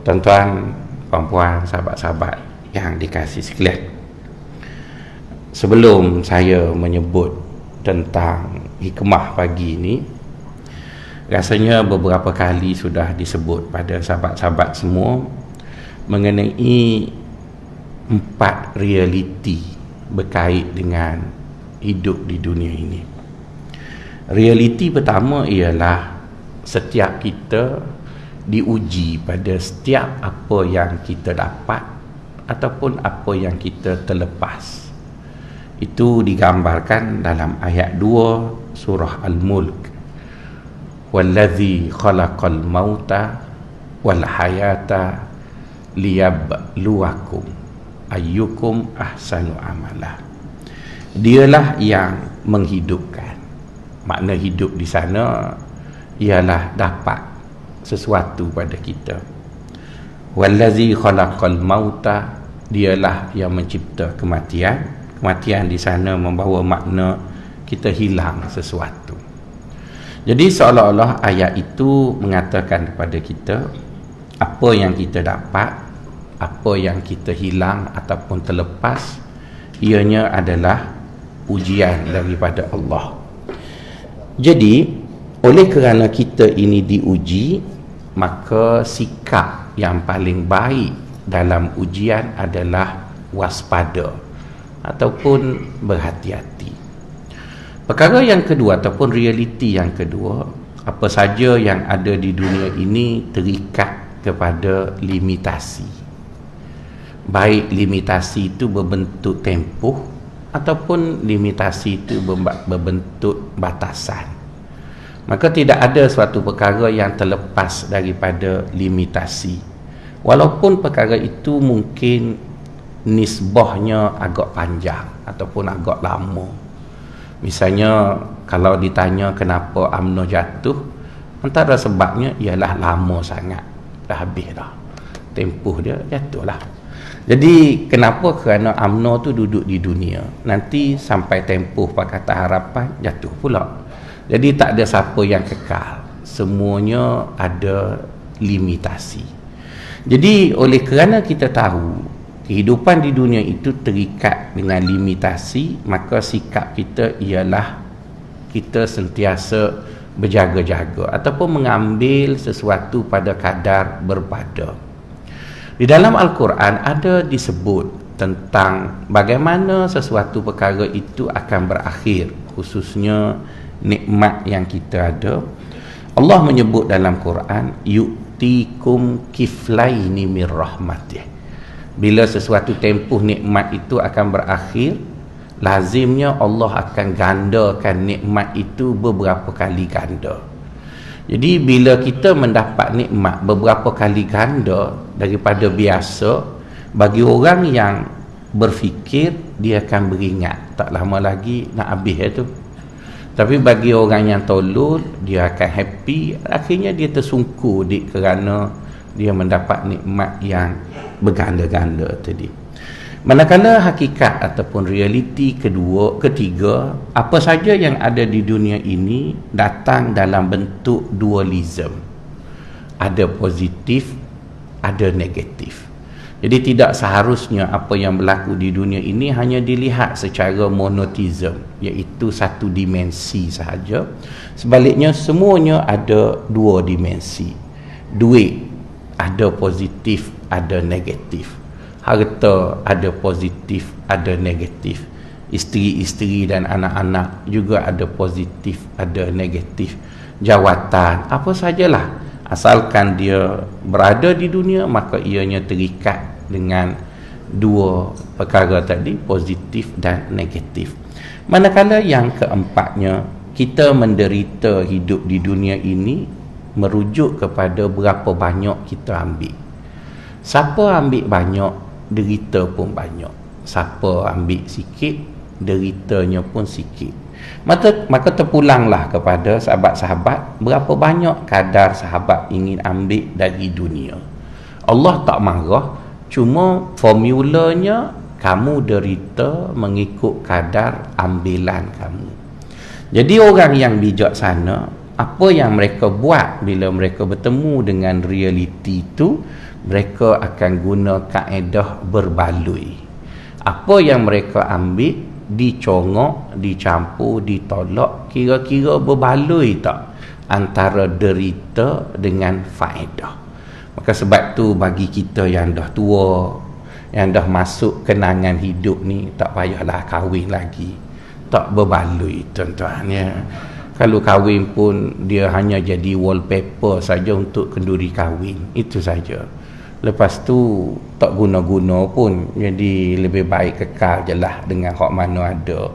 Tuan-tuan, puan-puan, sahabat-sahabat yang dikasihi sekalian, sebelum saya menyebut tentang hikmah pagi ini, rasanya beberapa kali sudah disebut pada sahabat-sahabat semua mengenai 4 realiti berkait dengan hidup di dunia ini. Realiti pertama ialah setiap kita diuji pada setiap apa yang kita dapat ataupun apa yang kita terlepas. Itu digambarkan dalam ayat 2 surah Al-Mulk. Wallazi khalaqal mauta wal hayata liyabluwakum ayyukum ahsanu amala. Dialah yang menghidupkan. Makna hidup di sana ialah dapat sesuatu pada kita. Wallazi khalaqal mauta, dialah yang mencipta kematian. Kematian di sana membawa makna kita hilang sesuatu. Jadi seolah-olah ayat itu mengatakan kepada kita, apa yang kita dapat, apa yang kita hilang ataupun terlepas, ianya adalah ujian daripada Allah. Jadi oleh kerana kita ini diuji, maka sikap yang paling baik dalam ujian adalah waspada ataupun berhati-hati. Perkara yang kedua ataupun realiti yang kedua, apa saja yang ada di dunia ini terikat kepada limitasi. Baik limitasi itu berbentuk tempoh ataupun limitasi itu berbentuk batasan. Maka tidak ada suatu perkara yang terlepas daripada limitasi. Walaupun perkara itu mungkin nisbahnya agak panjang ataupun agak lama. Misalnya kalau ditanya kenapa UMNO jatuh, antara sebabnya ialah lama sangat. Dah habis dah. Tempoh dia jatuhlah. Jadi kenapa? Kerana UMNO tu duduk di dunia. Nanti sampai tempoh Pakatan Harapan jatuh pula. Jadi tak ada siapa yang kekal. Semuanya ada limitasi. Jadi oleh kerana kita tahu kehidupan di dunia itu terikat dengan limitasi, maka sikap kita ialah kita sentiasa berjaga-jaga ataupun mengambil sesuatu pada kadar berpada. Di dalam Al-Quran ada disebut tentang bagaimana sesuatu perkara itu akan berakhir, khususnya nikmat yang kita ada. Allah menyebut dalam Quran, yu'tikum kiflaini mir rahmatih. Bila sesuatu tempoh nikmat itu akan berakhir, lazimnya Allah akan gandakan nikmat itu beberapa kali ganda. Jadi bila kita mendapat nikmat beberapa kali ganda daripada biasa, bagi orang yang berfikir, dia akan beringat tak lama lagi nak habis itu. Tapi bagi orang yang tolol, dia akan happy, akhirnya dia tersungkur kerana dia mendapat nikmat yang berganda-ganda tadi. Manakala hakikat ataupun realiti ketiga, apa saja yang ada di dunia ini datang dalam bentuk dualism. Ada positif, ada negatif. Jadi tidak seharusnya apa yang berlaku di dunia ini hanya dilihat secara monotism, iaitu satu dimensi sahaja. Sebaliknya semuanya ada 2 dimensi. Duit ada positif, ada negatif. Harta ada positif, ada negatif. Isteri-isteri dan anak-anak juga ada positif, ada negatif. Jawatan, apa sajalah, asalkan dia berada di dunia, maka ianya terikat dengan 2 perkara tadi, positif dan negatif. Manakala yang keempatnya, kita menderita hidup di dunia ini merujuk kepada berapa banyak kita ambil. Siapa ambil banyak, derita pun banyak. Siapa ambil sikit, deritanya pun sikit. Maka terpulanglah kepada sahabat-sahabat, berapa banyak kadar sahabat ingin ambil dari dunia. Allah tak marah, cuma formulanya kamu derita mengikut kadar ambilan kamu. Jadi orang yang bijaksana, apa yang mereka buat bila mereka bertemu dengan realiti itu, mereka akan guna kaedah berbaloi. Apa yang mereka ambil dicongok, dicampur, ditolak, kira-kira berbaloi tak antara derita dengan faedah. Maka sebab tu bagi kita yang dah tua, yang dah masuk kenangan hidup ni, tak payahlah kahwin lagi. Tak berbaloi tuan-tuan ya. Kalau kahwin pun dia hanya jadi wallpaper saja untuk kenduri kahwin, itu saja. Lepas tu tak guna-guna pun. Jadi lebih baik kekal je lah dengan hak mana ada.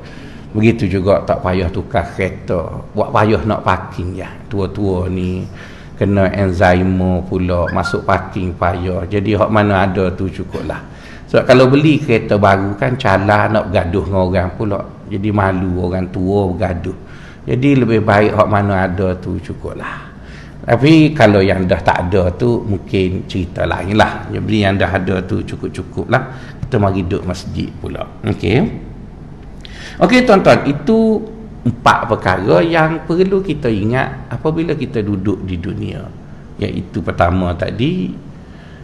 Begitu juga tak payah tukar kereta. Buat payah nak parking ya. Tua-tua ni kena Alzheimer pula, masuk parking payah. Jadi hak mana ada tu cukup lah. Sebab kalau beli kereta baru kan calar nak bergaduh dengan orang pula. Jadi malu orang tua bergaduh. Jadi lebih baik hak mana ada tu cukup lah. Tapi kalau yang dah tak ada tu mungkin cerita lain lah. Jadi yang dah ada tu cukup-cukup lah. Kita mari duduk masjid pula. Okey tuan-tuan, itu 4 perkara yang perlu kita ingat apabila kita duduk di dunia. Iaitu pertama tadi,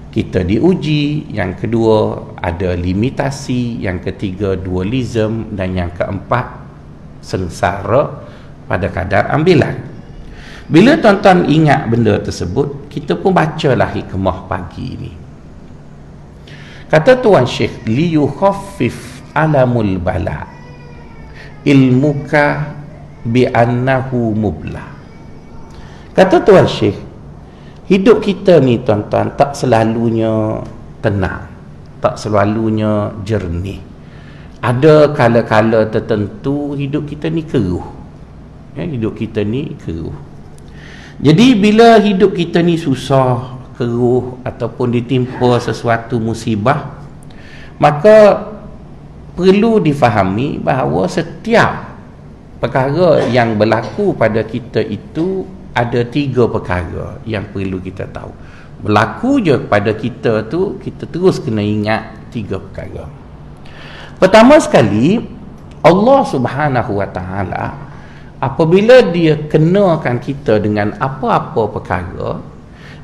kita diuji. Yang kedua, ada limitasi. Yang ketiga, dualism. Dan yang keempat, sengsara pada kadar ambilan. Bila tuan-tuan ingat benda tersebut, kita pun bacalah hikmah pagi ini. Kata Tuan Syekh, liyukhaffif alamul bala ilmuka bi'annahu mubla. Kata Tuan Syekh, hidup kita ni tuan-tuan tak selalunya tenang, tak selalunya jernih. Ada kala-kala tertentu hidup kita ni keruh. Hidup kita ni keruh. Jadi bila hidup kita ni susah, keruh ataupun ditimpa sesuatu musibah, maka perlu difahami bahawa setiap perkara yang berlaku pada kita itu ada 3 perkara yang perlu kita tahu. Berlaku je pada kita tu, kita terus kena ingat 3 perkara. Pertama sekali, Allah Subhanahu Wa Taala apabila dia kenakan kita dengan apa-apa perkara,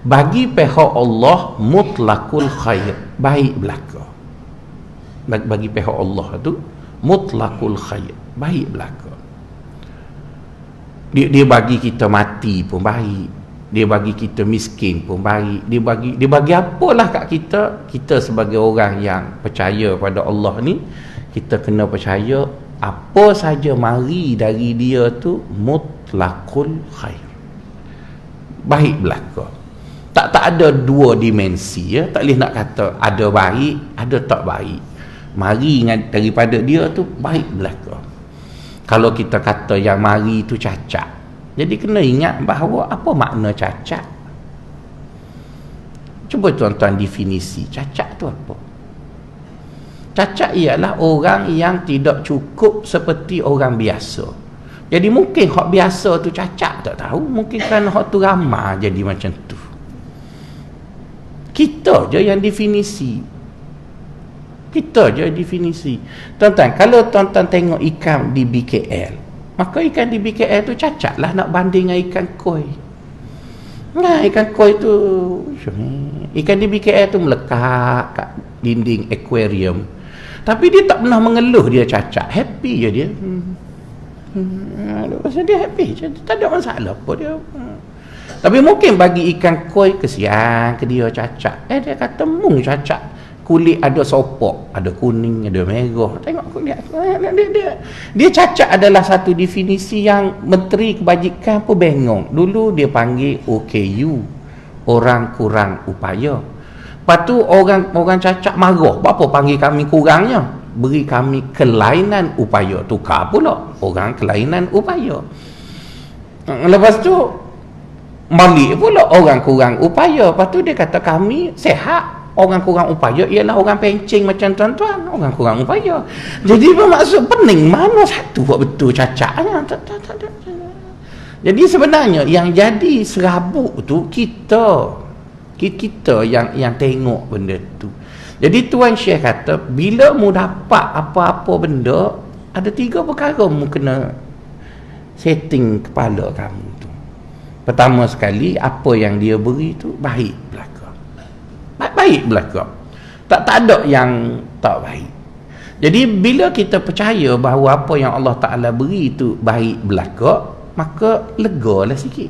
bagi pihak Allah mutlakul khair, baik belaka. Bagi pihak Allah tu mutlakul khair, baik belaka. Dia bagi kita mati pun baik, dia bagi kita miskin pun baik, dia bagi apalah kat kita sebagai orang yang percaya pada Allah ni, kita kena percaya apa saja mari dari dia tu mutlakul khair, baik belaka. Tak ada 2 dimensi ya. Tak boleh nak kata ada baik, ada tak baik. Mari daripada dia tu baik belaka. Kalau kita kata yang mari tu cacat, jadi kena ingat bahawa apa makna cacat. Cuba tuan-tuan definisi cacat tu apa. Cacat ialah orang yang tidak cukup seperti orang biasa. Jadi mungkin hak biasa tu cacat, tak tahu. Mungkin kan hak tu ramah jadi macam tu. Kita je yang definisi. Kita je definisi. Tuan-tuan, kalau tuan-tuan tengok ikan di BKL, maka ikan di BKL tu cacat lah nak banding dengan ikan koi. Nah, ikan koi tu, ikan di BKL tu melekat kat dinding aquarium. Tapi dia tak pernah mengeluh dia cacat. Happy je dia. Pasal dia happy je. Tak ada masalah apa dia. Tapi mungkin bagi ikan koi, kesian ke dia cacat. Dia kata mung cacat. Kulit ada sopok, ada kuning, ada merah. Tengok kulit dia cacat adalah satu definisi yang Menteri Kebajikan pun bengong. Dulu dia panggil OKU, orang kurang upaya. Lepas tu orang cacat marah. Apa panggil kami kurangnya? Beri kami kelainan upaya. Tukar pula orang kelainan upaya. Lepas tu balik pula orang kurang upaya. Lepas tu dia kata kami sehat. Orang kurang upaya ialah orang pencing macam tuan-tuan, orang kurang upaya. Jadi bermaksud pening mana satu buat betul cacatnya. Tak. Jadi sebenarnya yang jadi serabut tu kita yang tengok benda tu. Jadi Tuan Syekh kata bila mu dapat apa-apa benda, ada 3 perkara mu kena setting kepala kamu tu. Pertama sekali, apa yang dia beri tu baik belaka. Baik belaka. Tak ada yang tak baik. Jadi bila kita percaya bahawa apa yang Allah Ta'ala beri itu baik belaka, maka legalah sikit.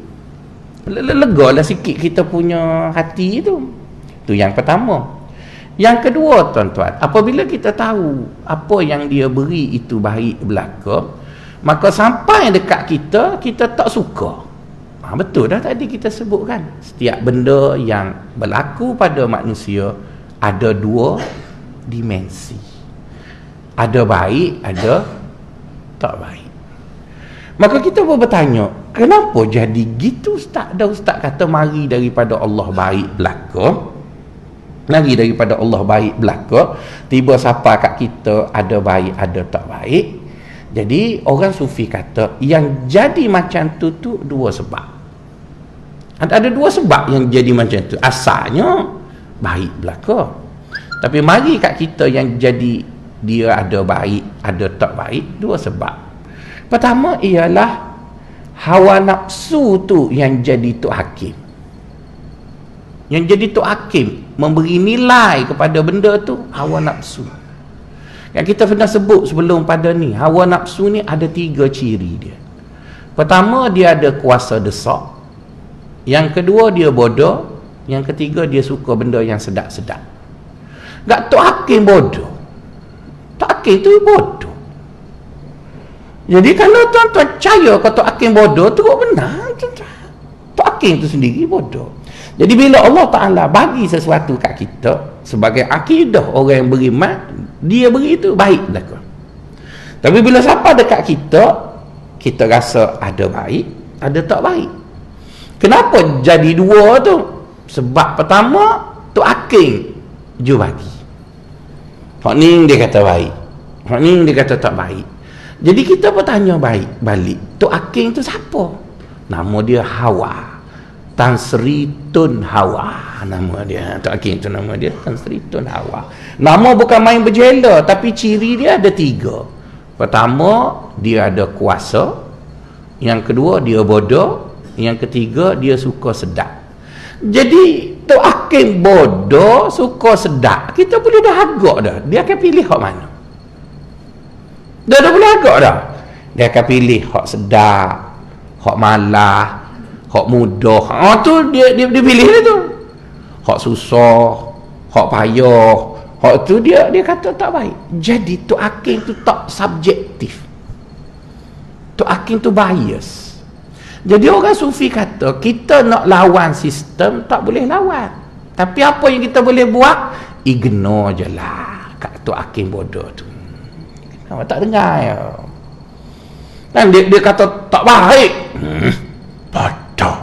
Legalah sikit kita punya hati itu. Itu yang pertama. Yang kedua, tuan-tuan, apabila kita tahu apa yang dia beri itu baik belaka, maka sampai dekat kita, kita tak suka. Betul dah tadi kita sebutkan. Setiap benda yang berlaku pada manusia ada dua dimensi. Ada baik, ada tak baik. Maka kita pun bertanya, kenapa jadi gitu Ustaz? Dah Ustaz kata mari daripada Allah baik belaka. Mari daripada Allah baik belaka. Tiba siapa kat kita ada baik, ada tak baik. Jadi orang sufi kata yang jadi macam tu dua sebab. Ada dua sebab yang jadi macam tu. Asalnya baik belaka. Tapi mari kat kita yang jadi dia ada baik, ada tak baik, dua sebab. Pertama ialah hawa nafsu tu yang jadi tok hakim. Yang jadi tok hakim memberi nilai kepada benda tu hawa nafsu. Yang kita pernah sebut sebelum pada ni, hawa nafsu ni ada 3 ciri dia. Pertama, dia ada kuasa desak. Yang kedua, dia bodoh. Yang ketiga, dia suka benda yang sedap-sedap. Tak tok hakim bodoh. Tok hakim tu bodoh. Jadi kalau tuan-tuan percaya kalau tok hakim bodoh, teruk benar tuan-tuan. Tok hakim tu sendiri bodoh. Jadi bila Allah Ta'ala bagi sesuatu kat kita sebagai akidah orang yang beriman, dia beri itu baik belaka. Tapi bila siapa dekat kita, kita rasa ada baik, ada tak baik. Kenapa jadi dua tu? Sebab pertama, tok hakim je bagi. Hak ni dia kata baik, hak ni dia kata tak baik. Jadi kita bertanya baik balik, tok hakim tu siapa? Nama dia Hawa, Tan Sri Tun Hawa nama dia. Tok hakim tu nama dia Tan Sri Tun Hawa. Nama bukan main berjela, tapi ciri dia ada 3. Pertama, dia ada kuasa. Yang kedua, dia bodoh. Yang ketiga, dia suka sedap. Jadi tok hakim bodoh, suka sedap, kita boleh dah agak dah. Dia akan pilih hak mana? Dah boleh agak dah. Dia akan pilih hak sedap, hak malah, hak mudah. Tu dia pilih dia tu. Hak susah, hak payah, hak tu dia kata tak baik. Jadi tok hakim tu tak subjektif. Tok hakim tu bias. Jadi orang sufi kata kita nak lawan sistem tak boleh lawan. Tapi apa yang kita boleh buat? Ignore je lah kat tok hakim bodoh tu. Awak tak dengar ya. Dan dia kata tak baik. Bodoh.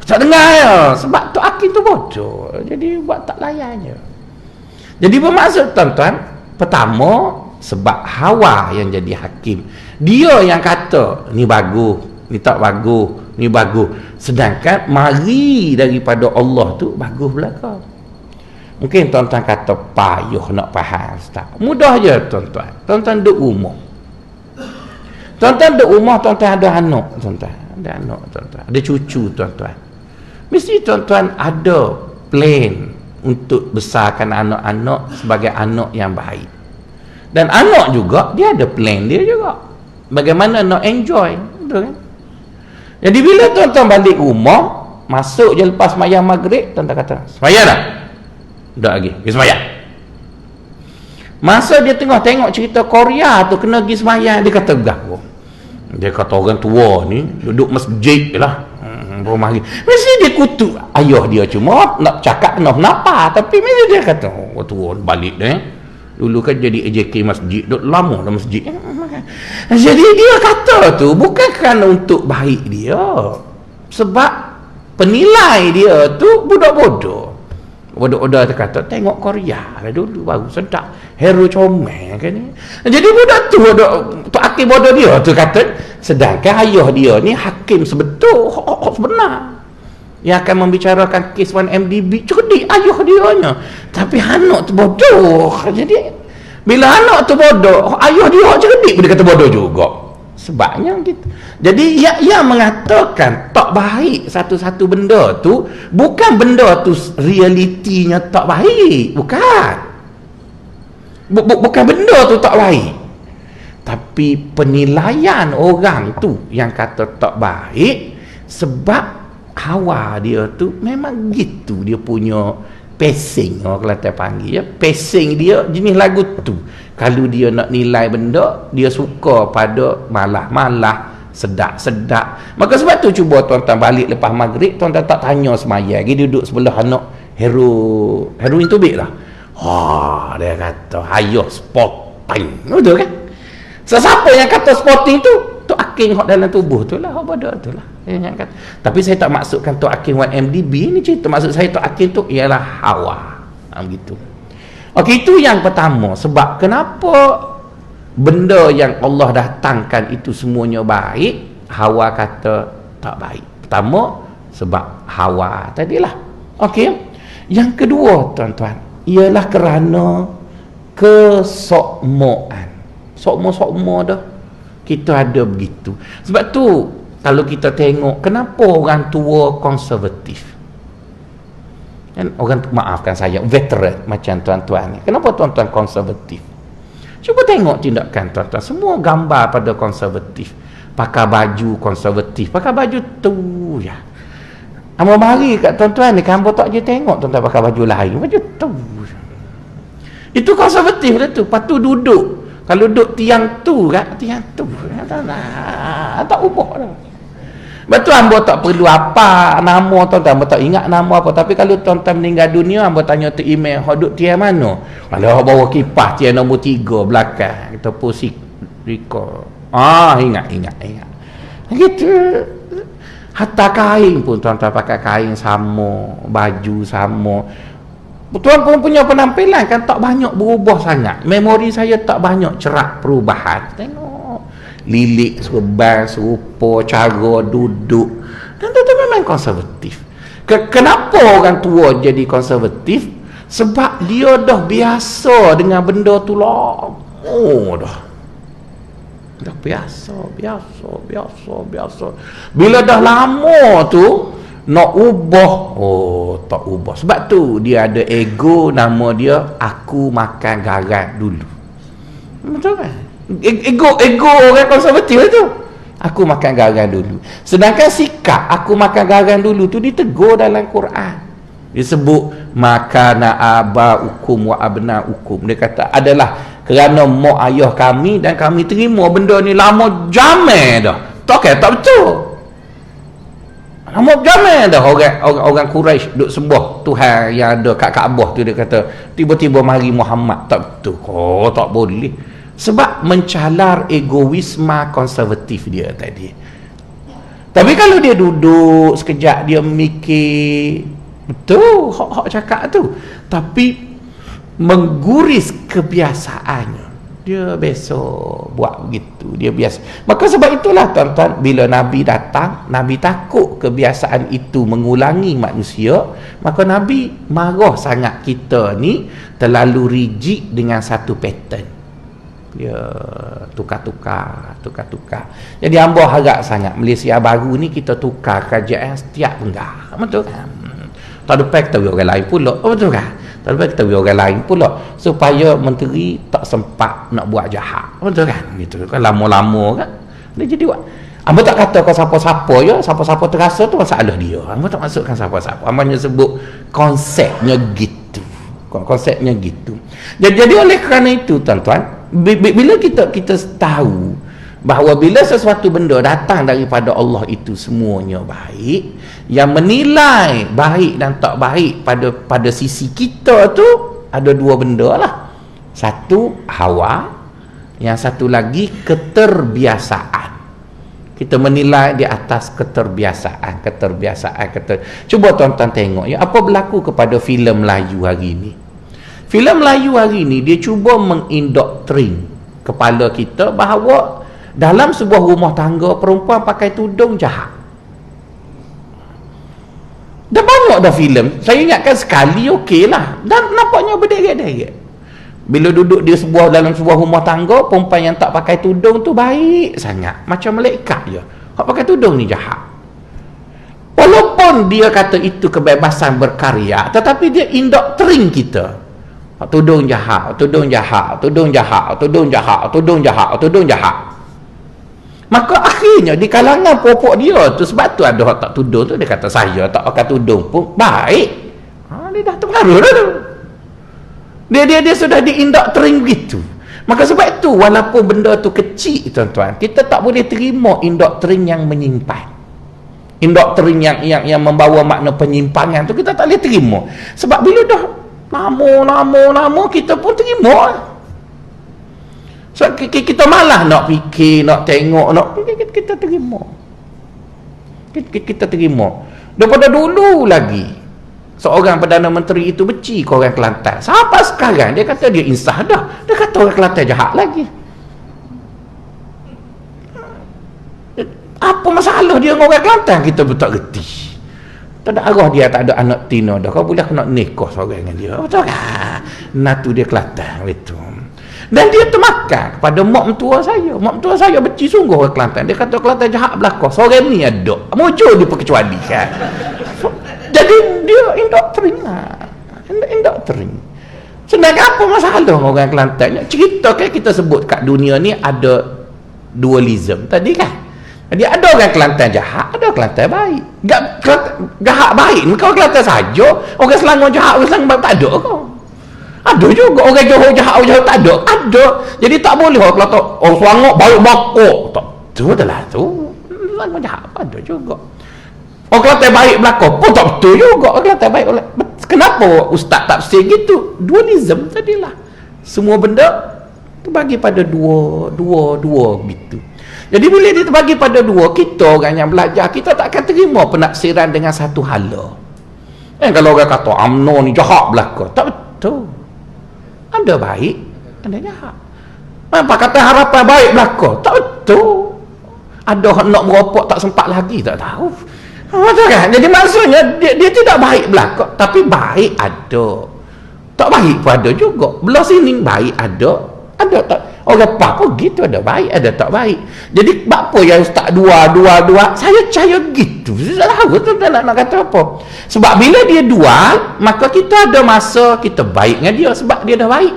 Tak dengar ya. Sebab tok hakim tu bodoh. Jadi buat tak layan je. Jadi bermaksud tuan-tuan, pertama sebab hawa yang jadi hakim. Dia yang kata ni bagus, ni tak bagus, ni bagus. Sedangkan mari daripada Allah tu bagus belaka. Mungkin tuan-tuan kata payah nak faham Ustaz. Mudah je tuan-tuan. Tuan-tuan duduk rumah. Tuan-tuan duduk rumah, tuan-tuan ada anak, tuan-tuan. Ada anak, tuan-tuan. Ada cucu, tuan-tuan. Mesti tuan-tuan ada plan untuk besarkan anak-anak sebagai anak yang baik. Dan anak juga dia ada plan dia juga. Bagaimana nak enjoy, betul kan? Jadi bila tuan-tuan balik rumah, masuk je lepas sembahyang maghrib, tuan-tuan kata, sembahyang dah? Tak lagi, pergi sembahyang. Masa dia tengah tengok cerita Korea tu, kena pergi sembahyang, dia kata bergapo. Dia kata orang tua ni duduk masjid lah, rumah lagi. Mesti dia kutuk ayah dia, cuma nak cakap kena kenapa, tapi mesti dia kata orang tua balik dah. Dulu kan jadi AJK masjid, duduk lama dalam masjid. Jadi dia kata tu bukan kerana untuk baik dia, sebab penilai dia tu budak bodoh. Budak-budak dia kata tengok Korea lah dulu baru sedap, hero comel kan ni. Jadi budak tu hakim bodoh dia tu kata, sedangkan ayah dia ni hakim sebetul, sebenar, yang akan membicarakan kes 1MDB, cerdik ayah dia nya. Tapi anak tu bodoh. Jadi bila anak tu bodoh, ayah dia cerdik pun dia kata bodoh juga. Sebabnya gitu. Jadi ia mengatakan tak baik satu-satu benda tu, bukan benda tu realitinya tak baik, bukan. Bukan benda tu tak baik, tapi penilaian orang tu yang kata tak baik sebab hawa dia tu memang gitu, dia punya pacing, orang Kelantan panggil ya, pacing dia jenis lagu tu. Kalau dia nak nilai benda, dia suka pada malah-malah, sedap-sedap. Maka sebab tu cuba tuan-tuan balik lepas maghrib, tuan-tuan tak tanya semayang, dia duduk sebelah anak heroin tubik lah. Dia kata hayo sporting, betul kan? Siapa yang kata sporting tu? Tok Aking hok dalam tubuh tu lah, hok bodoh tu lah yang kata. Tapi saya tak maksudkan Tok Aking 1MDB ni cerita, maksud saya Tok Aking tu ialah hawa, begitu. Okey, itu yang pertama. Sebab kenapa benda yang Allah datangkan itu semuanya baik, hawa kata tak baik. Pertama, sebab hawa tadilah. Okey. Yang kedua, tuan-tuan, ialah kerana kesokmoan. Sokmo dah. Kita ada begitu. Sebab tu, kalau kita tengok, kenapa orang tua konservatif? Dan orang, maafkan saya, veteran macam tuan-tuan ni, kenapa tuan-tuan konservatif? Cuba tengok tindakan tuan-tuan, semua gambar pada konservatif, pakai baju konservatif, pakai baju tu ya. Hamba mari kat tuan-tuan ni, hamba tak je tengok tuan-tuan pakai baju lain, baju tu. Itu konservatif dah tu. Lepas tu duduk, kalau duduk tiang tu kan, tiang tu tak ubah dah. Betul, hamba tak perlu apa nama tuan-tuan, hamba tak ingat nama apa. Tapi kalau tuan-tuan meninggal dunia, hamba tanya tu email, duduk tiang mana? Kalau bawa kipas tiang nombor 3 belakang, kita pusing record. Ingat. Gitu. Hatta kain pun tuan-tuan pakai kain sama, baju sama. Tuan pun punya penampilan kan tak banyak berubah sangat. Memori saya tak banyak cerak perubahan. Tengok lilik, serban, serupa, cara duduk. Dan itu memang konservatif. Kenapa orang tua jadi konservatif? Sebab dia dah biasa dengan benda tu lah. Dah biasa. Bila dah lama tu nak ubah, tak ubah. Sebab tu dia ada ego, nama dia aku makan garam dulu. Betul kan? Ego orang konservatif tu. Aku makan garam dulu. Sedangkan sikap aku makan garam dulu tu ditegur dalam Quran. Disebut makana abaukum wa abnaukum. Dia kata adalah kerana mak ayah kami dan kami terima benda ni lama jamai dah. Tak betul. Lama jamai dah orang Quraisy duk sembah Tuhan yang ada kat Kaabah tu, dia kata tiba-tiba mari Muhammad. Tak betul. Tak boleh. Sebab mencalar egoisma konservatif dia tadi. Tapi kalau dia duduk sekejap, dia mikir, betul hak cakap tu, tapi mengguris kebiasaannya, dia biasa buat begitu, dia biasa. Maka sebab itulah tuan-tuan, bila Nabi datang, Nabi takut kebiasaan itu mengulangi manusia. Maka Nabi marah sangat kita ni terlalu rigid dengan satu pattern. Dia tukar-tukar. Jadi hamba harap sangat Malaysia baru ni kita tukar kerajaan setiap enggak. Betul kan? Tak ada kita orang lain pula. Betul kan? Tak ada kita orang lain pula, supaya menteri tak sempat nak buat jahat. Betul kan? Gitu kan, lama-lama kan dia jadi buat. Hamba tak kata kau siapa-siapa ya, siapa-siapa terasa tu masalah dia. Hamba tak maksudkan siapa-siapa. Hamba hanya sebut konsepnya gitu. Konsepnya gitu. Jadi oleh kerana itu tuan-tuan, bila kita tahu bahawa bila sesuatu benda datang daripada Allah itu semuanya baik, yang menilai baik dan tak baik pada sisi kita tu ada dua benda lah. Satu hawa, yang satu lagi keterbiasaan. Kita menilai di atas keterbiasaan. Cuba tuan-tuan tengok ya, apa berlaku kepada filem Melayu hari ini. Filem Melayu hari ini dia cuba mengindoktrin kepala kita bahawa dalam sebuah rumah tangga perempuan pakai tudung jahat. Dah banyak dah filem. Saya ingatkan sekali okey lah, dan nampaknya berderet-deret. Bila duduk di dalam sebuah rumah tangga, perempuan yang tak pakai tudung tu baik sangat, macam malaikat je. Hak pakai tudung ni jahat. Walaupun dia kata itu kebebasan berkarya, tetapi dia indoktrin kita. Tudung jahat, tudung jahat, tudung jahat, tudung jahat, tudung jahat, tudung jahat. Maka akhirnya di kalangan pokok dia tu, sebab tu ada orang tak tudung tu, dia kata saya tak pakai tudung pun baik. Dia dah terpengaruh dah tu. Dia sudah diindoktrin begitu. Maka sebab itu walaupun benda tu kecil tuan-tuan, kita tak boleh terima indoktrin yang menyimpan. Indoktrin yang membawa makna penyimpangan tu kita tak boleh terima. Sebab bila dah lama kita pun terima. So, kita malah nak fikir, nak tengok, kita terima. Kita terima. Daripada dulu lagi seorang Perdana Menteri itu benci ke orang Kelantan. Sampai sekarang dia kata dia insaf dah. Dia kata orang Kelantan jahat lagi. Apa masalah dia dengan orang Kelantan? Kita pun tak reti. Tak ada arah dia, tak ada anak tino dah. Kau boleh nak nikah seorang dengan dia. Betul kan? Natu dia Kelantan itu. Dan dia termakan kepada mak mentua saya. Mak mentua saya benci sungguh orang Kelantan. Dia kata Kelantan jahat belakang. Seorang ni ada. Mujur dia perkecualikan. Jadi dia indoktrin lah. Indoktrin. Sebenarnya apa masalah dengan orang Kelantan? Cerita kan kita sebut kat dunia ni ada dualism tadi kan. Jadi ada orang Kelantan jahat, ada Kelantan baik. Jahat baik ni kau Kelantan saja. Orang Selangor jahat, orang Selangor tak ada kau. Ada juga orang Johor jahat, orang Johor tak ada. Ada. Jadi tak boleh orang Kelantan, orang Selangor baik bakok. Tak betul dah tu. Selangor jahat ada juga. Orang Kelantan baik belakang pun tak betul juga. Orang Kelantan baik. Kenapa ustaz tafsir gitu? Dualism tadilah. Semua benda terbagi pada dua gitu. Jadi bila dia terbagi pada dua, kita orang yang belajar, kita tak akan terima penafsiran dengan satu hala. Kalau orang kata UMNO ni jahat belaka, tak betul. Ada baik, ada jahat. Apa kata harapan baik belaka, tak betul. Ada nak merokok tak sempat lagi, tak tahu. Betul kan? Jadi maksudnya dia tidak baik belaka, tapi baik ada. Tak baik pun ada juga. Belah sini baik ada tak. Orang apa gitu, ada baik, ada tak baik. Jadi apa yang ustaz dua, saya percaya gitu. Saya tahu tu nak kata apa. Sebab bila dia dual, maka kita ada masa kita baik dengan dia sebab dia dah baik.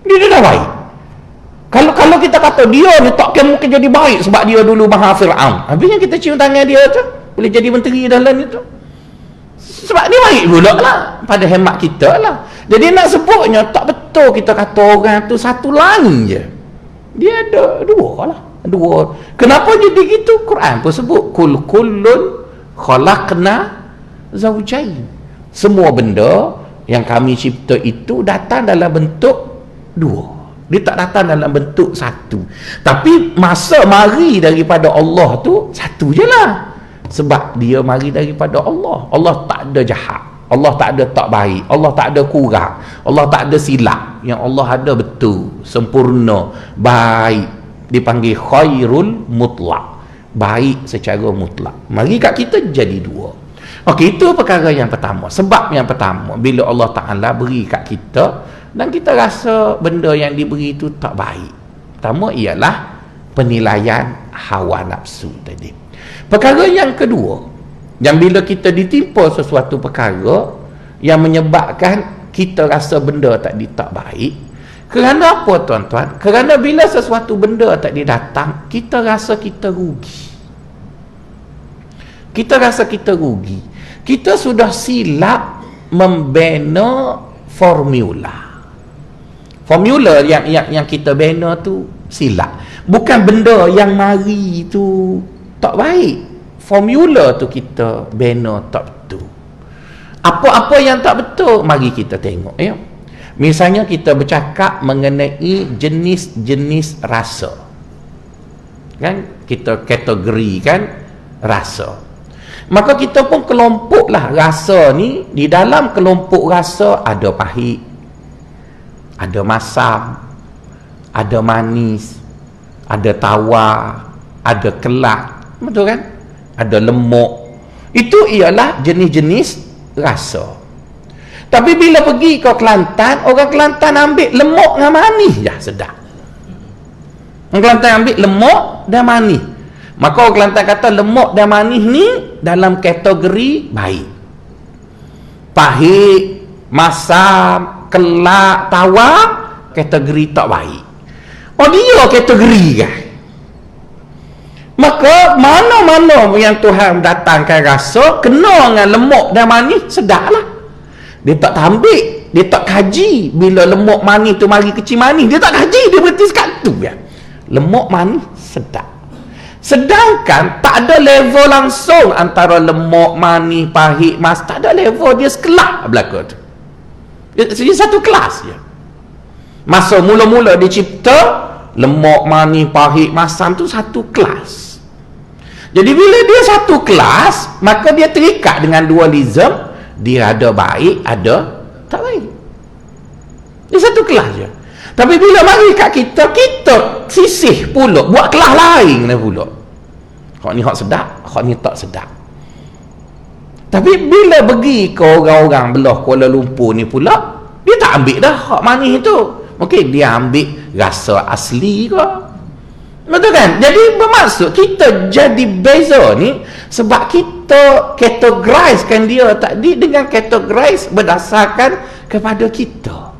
Dia dah baik. Kalau kita kata dia ni tak mungkin jadi baik sebab dia dulu mahal Fir'aun. Habisnya kita cium tangan dia tu, boleh jadi menteri dalam itu. Sebab dia baik pula lah. Pada hemat kita lah. Jadi nak sebutnya tak betul kita kata orang tu satu lain je. Dia ada dua lah. Dua. Kenapa jadi gitu? Quran pun sebut kullun khalaqna zawjain. Semua benda yang kami cipta itu datang dalam bentuk dua. Dia tak datang dalam bentuk satu. Tapi masa mari daripada Allah tu satu je lah. Sebab dia mari daripada Allah. Allah tak ada jahat, Allah tak ada tak baik, Allah tak ada kurang, Allah tak ada silap. Yang Allah ada betul, sempurna, baik. Dipanggil khairul mutlak, baik secara mutlak. Mari kat kita jadi dua. Okey, itu perkara yang pertama. Sebab yang pertama, bila Allah Ta'ala beri kat kita dan kita rasa benda yang diberi itu tak baik, pertama ialah penilaian hawa nafsu tadi. Perkara yang kedua, yang bila kita ditimpa sesuatu perkara yang menyebabkan kita rasa benda tadi tak baik, kerana apa tuan-tuan? Kerana bila sesuatu benda tadi datang, kita rasa kita rugi. Kita rasa kita rugi. Kita sudah silap membina formula. Formula yang kita bina tu silap. Bukan benda yang mari tu tak baik. Formula tu kita bina tak betul. Apa-apa yang tak betul, mari kita tengok ya. Misalnya kita bercakap mengenai jenis-jenis rasa. Kan kita kategorikan rasa. Maka kita pun kelompoklah rasa ni. Di dalam kelompok rasa ada pahit, ada masam, ada manis, ada tawar, ada kelak. Betul kan? Ada lemuk. Itu ialah jenis-jenis rasa. Tapi bila pergi ke Kelantan, orang Kelantan ambil lemak dengan manis je sedap. Orang Kelantan ambil lemak dan manis. Maka orang Kelantan kata lemak dan manis ni dalam kategori baik. Pahit, masam, kelak, tawar, kategori tak baik. Oh, dia kategori kan. Maka mana-mana yang Tuhan datangkan rasa kena dengan lemak dan manis, sedap lah. Dia tak ambil, dia tak kaji bila lemak manis tu mari kecil manis, dia tak kaji, dia berhenti sekat tu ya. Lemak manis sedap. Sedangkan tak ada level langsung antara lemak, manis, pahit, mas, tak ada level, dia sekelas belaka tu. Dia satu kelas je. Masa mula-mula dicipta, lemak, manis, pahit, masam tu satu kelas. Jadi bila dia satu kelas, maka dia terikat dengan dualism, dia ada baik, ada tak baik. Dia satu kelas je. Tapi bila mari kat kita, kita sisih pula, buat kelas lain pula. Hak ni hak sedap, hak ni tak sedap. Tapi bila pergi ke orang-orang belah Kuala Lumpur ni pula, dia tak ambil dah hak manis tu. Mungkin dia ambil rasa asli ke. Betul kan? Jadi bermaksud kita jadi beza ni sebab kita categorizekan dia tadi dengan categorize berdasarkan kepada kita.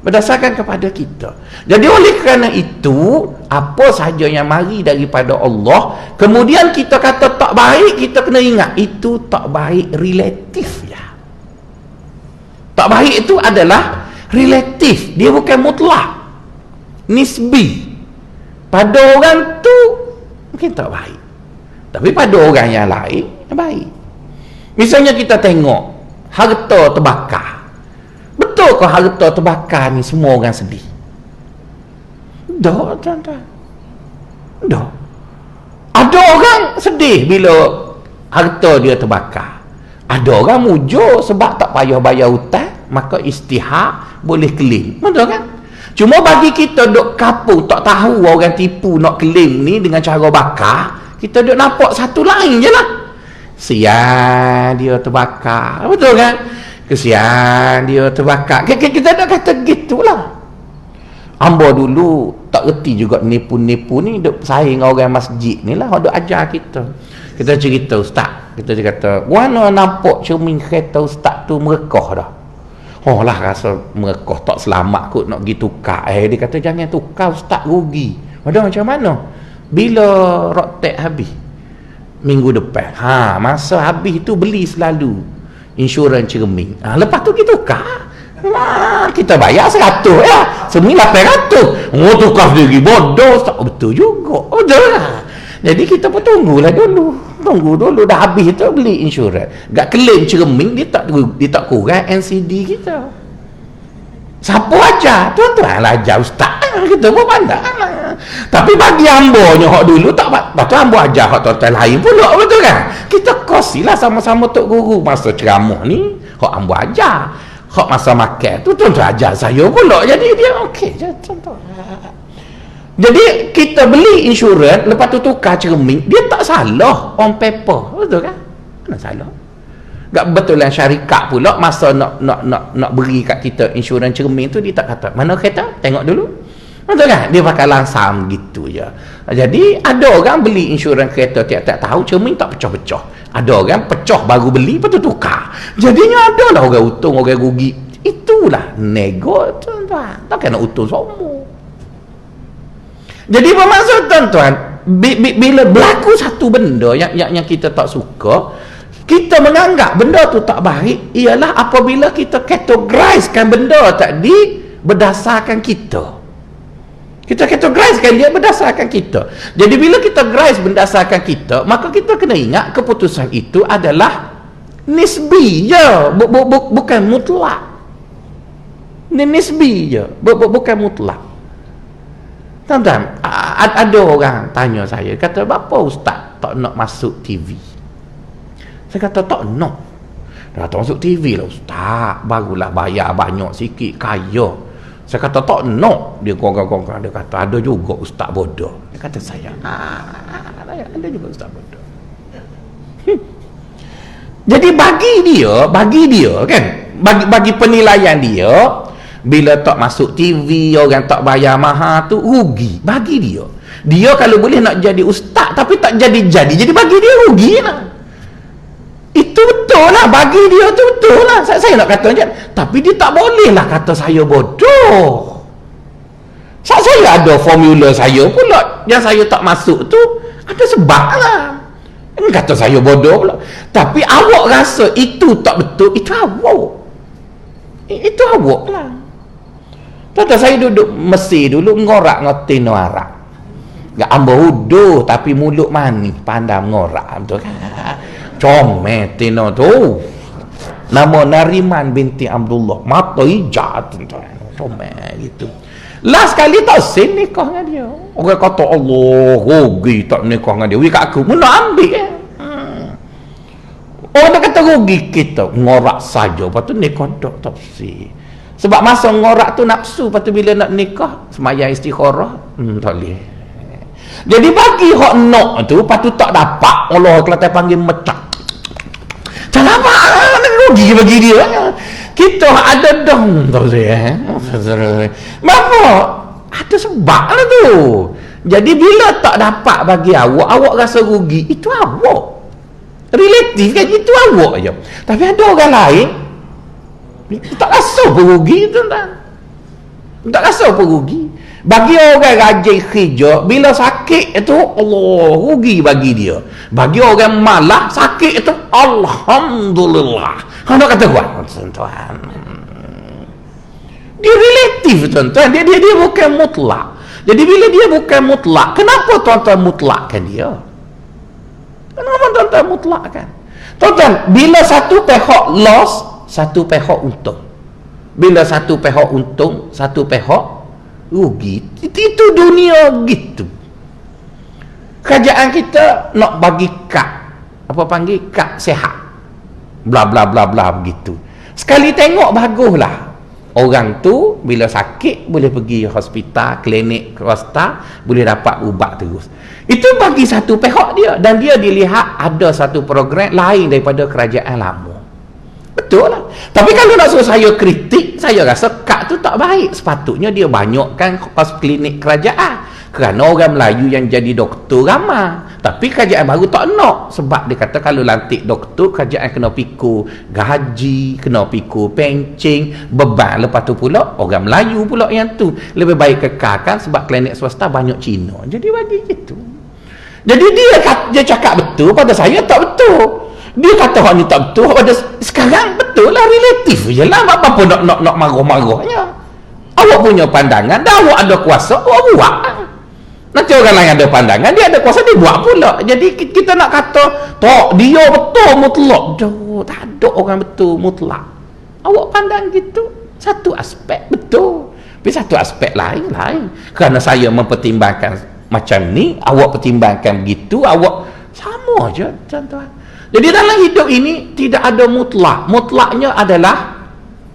Berdasarkan kepada kita. Jadi oleh kerana itu, apa sahaja yang mari daripada Allah, kemudian kita kata tak baik, kita kena ingat itu tak baik relatif ya. Tak baik itu adalah relatif, dia bukan mutlak, nisbi. Pada orang tu mungkin tak baik, tapi pada orang yang lain baik. Misalnya kita tengok harta terbakar. Betul ke harta terbakar ni semua orang sedih? Tak, tuan-tuan. Tak. Ada orang sedih bila harta dia terbakar. Ada orang mujur sebab tak payah bayar hutang, maka istihak boleh claim. Betul kan? Cuma bagi kita duk kapung, tak tahu orang tipu nak claim ni dengan cara bakar, kita duk nampak satu lain je lah. Sian dia terbakar. Betul kan? Kesian dia terbakar. Kita dah kata gitulah. Hamba dulu tak reti juga nipu-nipu ni, duk saing orang masjid ni lah, duk ajar kita. Kita cerita ustaz, kita kata mana nampak cermin kereta ustaz tu merekah dah. Oh lah rasa merekah tak selamat kot nak pergi tukar. Dia kata jangan tukar ustaz, rugi. Ada macam mana? Bila rotek habis minggu depan, masa habis tu beli selalu insurans cermin. Lepas tu kita tukar. Kita bayar 100 ya. Cermin 800. Oh tukar sendiri. Bodoh. Tak betul juga. Betul lah. Jadi kita pun tunggulah dulu. Tunggu dulu dah habis tu beli insurans. Gak claim cermin dia tak kurang NCD kita. Siapa ajar? Tuan-tuan lah ajar ustaz. Kita pun pandang lah. Tapi bagi hambanya hak dulu tak patut hamba ajar hak tuan-tuan lain pula. Betul kan? Kita kosilah sama-sama tok guru. Masa ceramah ni hak hamba ajar. Hak masa makan tu tuan-tuan ajar saya pula. Jadi dia okey je tuan-tuan. Jadi kita beli insurans, lepas tu tukar cermin, dia tak salah on paper. Betul kan? Mana salah? Gak betulan syarikat pula masa nak beri kat kita insurans cermin tu, dia tak kata mana kereta, tengok dulu. Betul kan? Dia pakai langsam gitu je. Jadi ada orang beli insurans kereta tiap-tiap tahun, cermin tak pecah-pecah. Ada orang pecah baru beli, lepas tu tukar. Jadinya ada lah orang untung, orang rugi. Itulah nego tuan-tuan. Takkan nak untung semua. Jadi bermaksud tuan-tuan, bila berlaku satu benda yang kita tak suka, kita menganggap benda tu tak baik, ialah apabila kita categorizekan benda tadi berdasarkan kita. Kita categorizekan dia berdasarkan kita. Jadi bila kita categorize berdasarkan kita, maka kita kena ingat keputusan itu adalah nisbi je, bukan mutlak. Nisbi je, bukan mutlak. Tuan-tuan, ada orang tanya saya, kata bapa ustaz tak nak masuk TV? Saya kata tak nak. Dah tak masuk TV lah ustaz, barulah bayar banyak sikit, kaya. Saya kata tak nak. Dia korang-korang, dia kata ada juga ustaz bodoh. Dia kata saya, ada juga ustaz bodoh. Jadi bagi dia kan, bagi penilaian dia, bila tak masuk TV, orang tak bayar mahal tu rugi bagi dia. Dia kalau boleh nak jadi ustaz tapi tak jadi bagi dia rugi lah. Itu betul lah, bagi dia tu betul lah. Saya nak kata je, tapi dia tak boleh lah kata saya bodoh. Saya ada formula saya pula, yang saya tak masuk tu ada sebab lah. Kata saya bodoh pula. Tapi awak rasa itu tak betul, itu awak. Itu awak lah. Tata saya duduk Mesir dulu, ngorak ngotin warak. Gak ambo huduh tapi mulut manis, pandai ngorak, betul kan? Comel tino tu. Nama Nariman binti Abdullah, mata hijau tuan-tuan. Comel gitu. Last kali tak sen nikah dengan dia. Orang kata Allah rugi tak nikah dengan dia. Wih kat aku, mana ambil Orang dah kata rugi kita, ngorak saja. Lepas tu nikah tak sen. Sebab masa ngorak tu nafsu, lepas tu bila nak nikah sembahyang istikharah, tak boleh. Jadi bagi hak nak tu, lepas tu tak dapat, Allah Kelantan panggil mecak. Tak dapat, rugi bagi dia. Kita ada dong, tahu saya. Kenapa? Ada sebab lah tu. Jadi bila tak dapat bagi awak rasa rugi, itu awak. Relatif kan, itu awak je. Tapi ada orang lain, tak rasa pun rugi, tuan-tuan. Tak rasa pun rugi. Bagi orang rajin kerja, bila sakit itu Allah rugi bagi dia. Bagi orang malah sakit itu alhamdulillah. Hendak kata kuat, tuan-tuan. Dia relatif, tuan-tuan. Dia bukan mutlak. Jadi bila dia bukan mutlak, kenapa tuan-tuan mutlakkan dia? Kenapa tuan-tuan mutlakkan? Tuan-tuan, bila satu pihak loss, satu pihak untung. Bila satu pihak untung, satu pihak rugi. Itu dunia gitu. Kerajaan kita nak bagi kad, apa panggil, kad sehat, bla bla bla bla begitu. Sekali tengok baguslah. Orang tu bila sakit boleh pergi hospital, klinik swasta, boleh dapat ubat terus. Itu bagi satu pihak dia, dan dia dilihat ada satu program lain daripada kerajaan lama. Betul lah. Tapi kalau nak suruh saya kritik, saya rasa kad tu tak baik. Sepatutnya dia banyakkan klinik kerajaan. Kerana orang Melayu yang jadi doktor ramai. Tapi kerajaan baru tak nak. Sebab dia kata kalau lantik doktor, kerajaan kena pikul gaji, kena pikul pencing, beban. Lepas tu pula orang Melayu pula yang tu. Lebih baik kekalkan sebab klinik swasta banyak Cina. Jadi bagi gitu. Jadi dia cakap betul, pada saya tak betul. Dia kata hak ni tak betul, pada sekarang betul lah, relatif je lah. Apa nak marah-marahnya. Awak punya pandangan, dah awak ada kuasa, awak buat. Nanti orang lain ada pandangan, dia ada kuasa, dia buat pula. Jadi kita nak kata tak, dia betul mutlak. Tak ada orang betul mutlak. Awak pandang gitu, satu aspek betul, tapi satu aspek lain. Kerana saya mempertimbangkan macam ni, awak pertimbangkan begitu, awak sama je, tuan-tuan. Jadi dalam hidup ini tidak ada mutlak. Mutlaknya adalah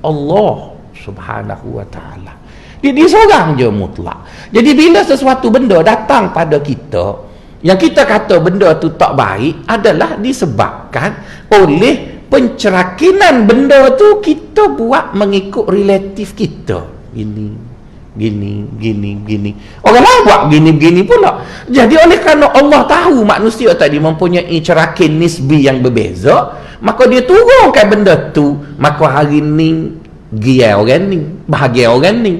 Allah Subhanahu wa ta'ala. Dia seorang je mutlak. Jadi bila sesuatu benda datang pada kita, yang kita kata benda tu tak baik, adalah disebabkan oleh pencerakinan benda tu kita buat mengikut relatif kita. Gini. Orang lain buat gini pula. Jadi oleh kerana Allah tahu manusia tadi mempunyai cerakin nisbi yang berbeza, maka dia turunkan benda tu. Maka hari ni gia orang ni, bahagia orang ni.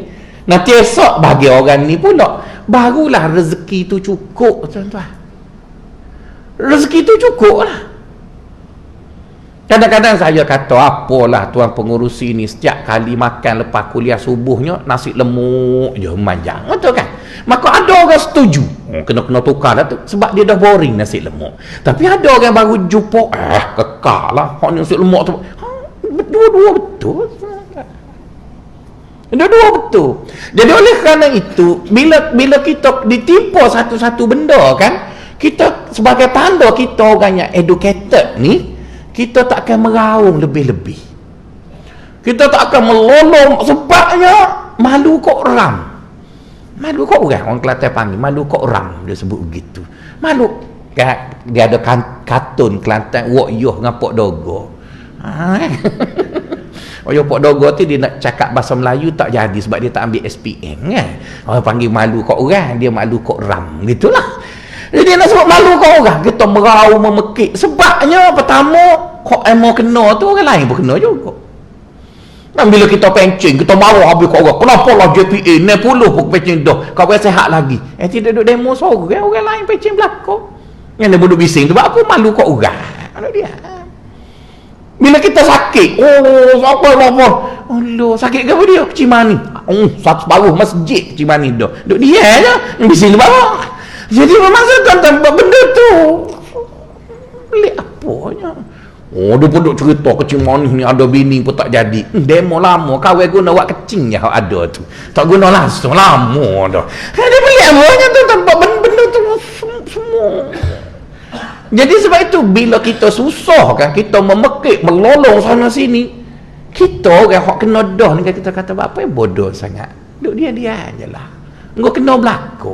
Nanti esok bahagia orang ni pula. Barulah rezeki tu cukup, tuan-tuan. Rezeki tu cukup lah. Kadang-kadang saya kata, apalah tuan pengurusi ni, setiap kali makan lepas kuliah subuhnya nasi lemuk je manjang, betul kan? Maka ada orang setuju, kena tukar dah tu, sebab dia dah boring nasi lemuk. Tapi ada orang baru jumpa, kekal lah nasi lemuk tu. Dua-dua betul. Dua-dua betul. Jadi oleh kerana itu, bila kita ditimpa satu-satu benda kan, kita sebagai tanda kita orang yang educated ni, kita tak akan meraung lebih-lebih. Kita tak akan melolong, sebabnya malu kok ram. Malu kok orang Kelantan panggil malu kok ram, dia sebut begitu. Malu. Dia ada kartun Kelantan wok yoh ngapok dogo. Oh, Pok Dogo tu dia nak cakap bahasa Melayu tak jadi sebab dia tak ambil SPM kan. Orang panggil malu kat orang, dia malu kat ram. Gitulah. Jadi dia nak sebut malu kat orang. Kita merau memekik. Sebabnya pertama, kok emo kena tu orang lain pun kena juga. Dan bila kita pencing, kita marah habis kat orang. Kenapa lah JPA 60 pun pencing dah. Kau boleh sehat lagi. Tidak duduk demo seorang, orang lain pencing belakang. Yang dia duduk bising tu, sebab aku malu kat orang. Anak dia. Bila kita sakit, apa. Allah, sakit ke apa dia? Cimani. Satu separuh masjid Cimani dah. Duduk dia je, yang bising di bawah. Jadi memang tuan-tuan buat benda tu. Pelik apanya. Dia pun duk cerita kecil manis ni ada bini pun tak jadi. Demo lama, kawai guna wak kecing yang ada tu. Tak guna langsung, lama dah. Dia pelik apanya tuan-tuan buat benda tu semua. Jadi sebab itu bila kita susah kan, kita memekik, melolong sana sini, kita orang hok kena dah ni kita kata apa yang bodoh sangat. Duk dia je lah. Engkau kena berlaku.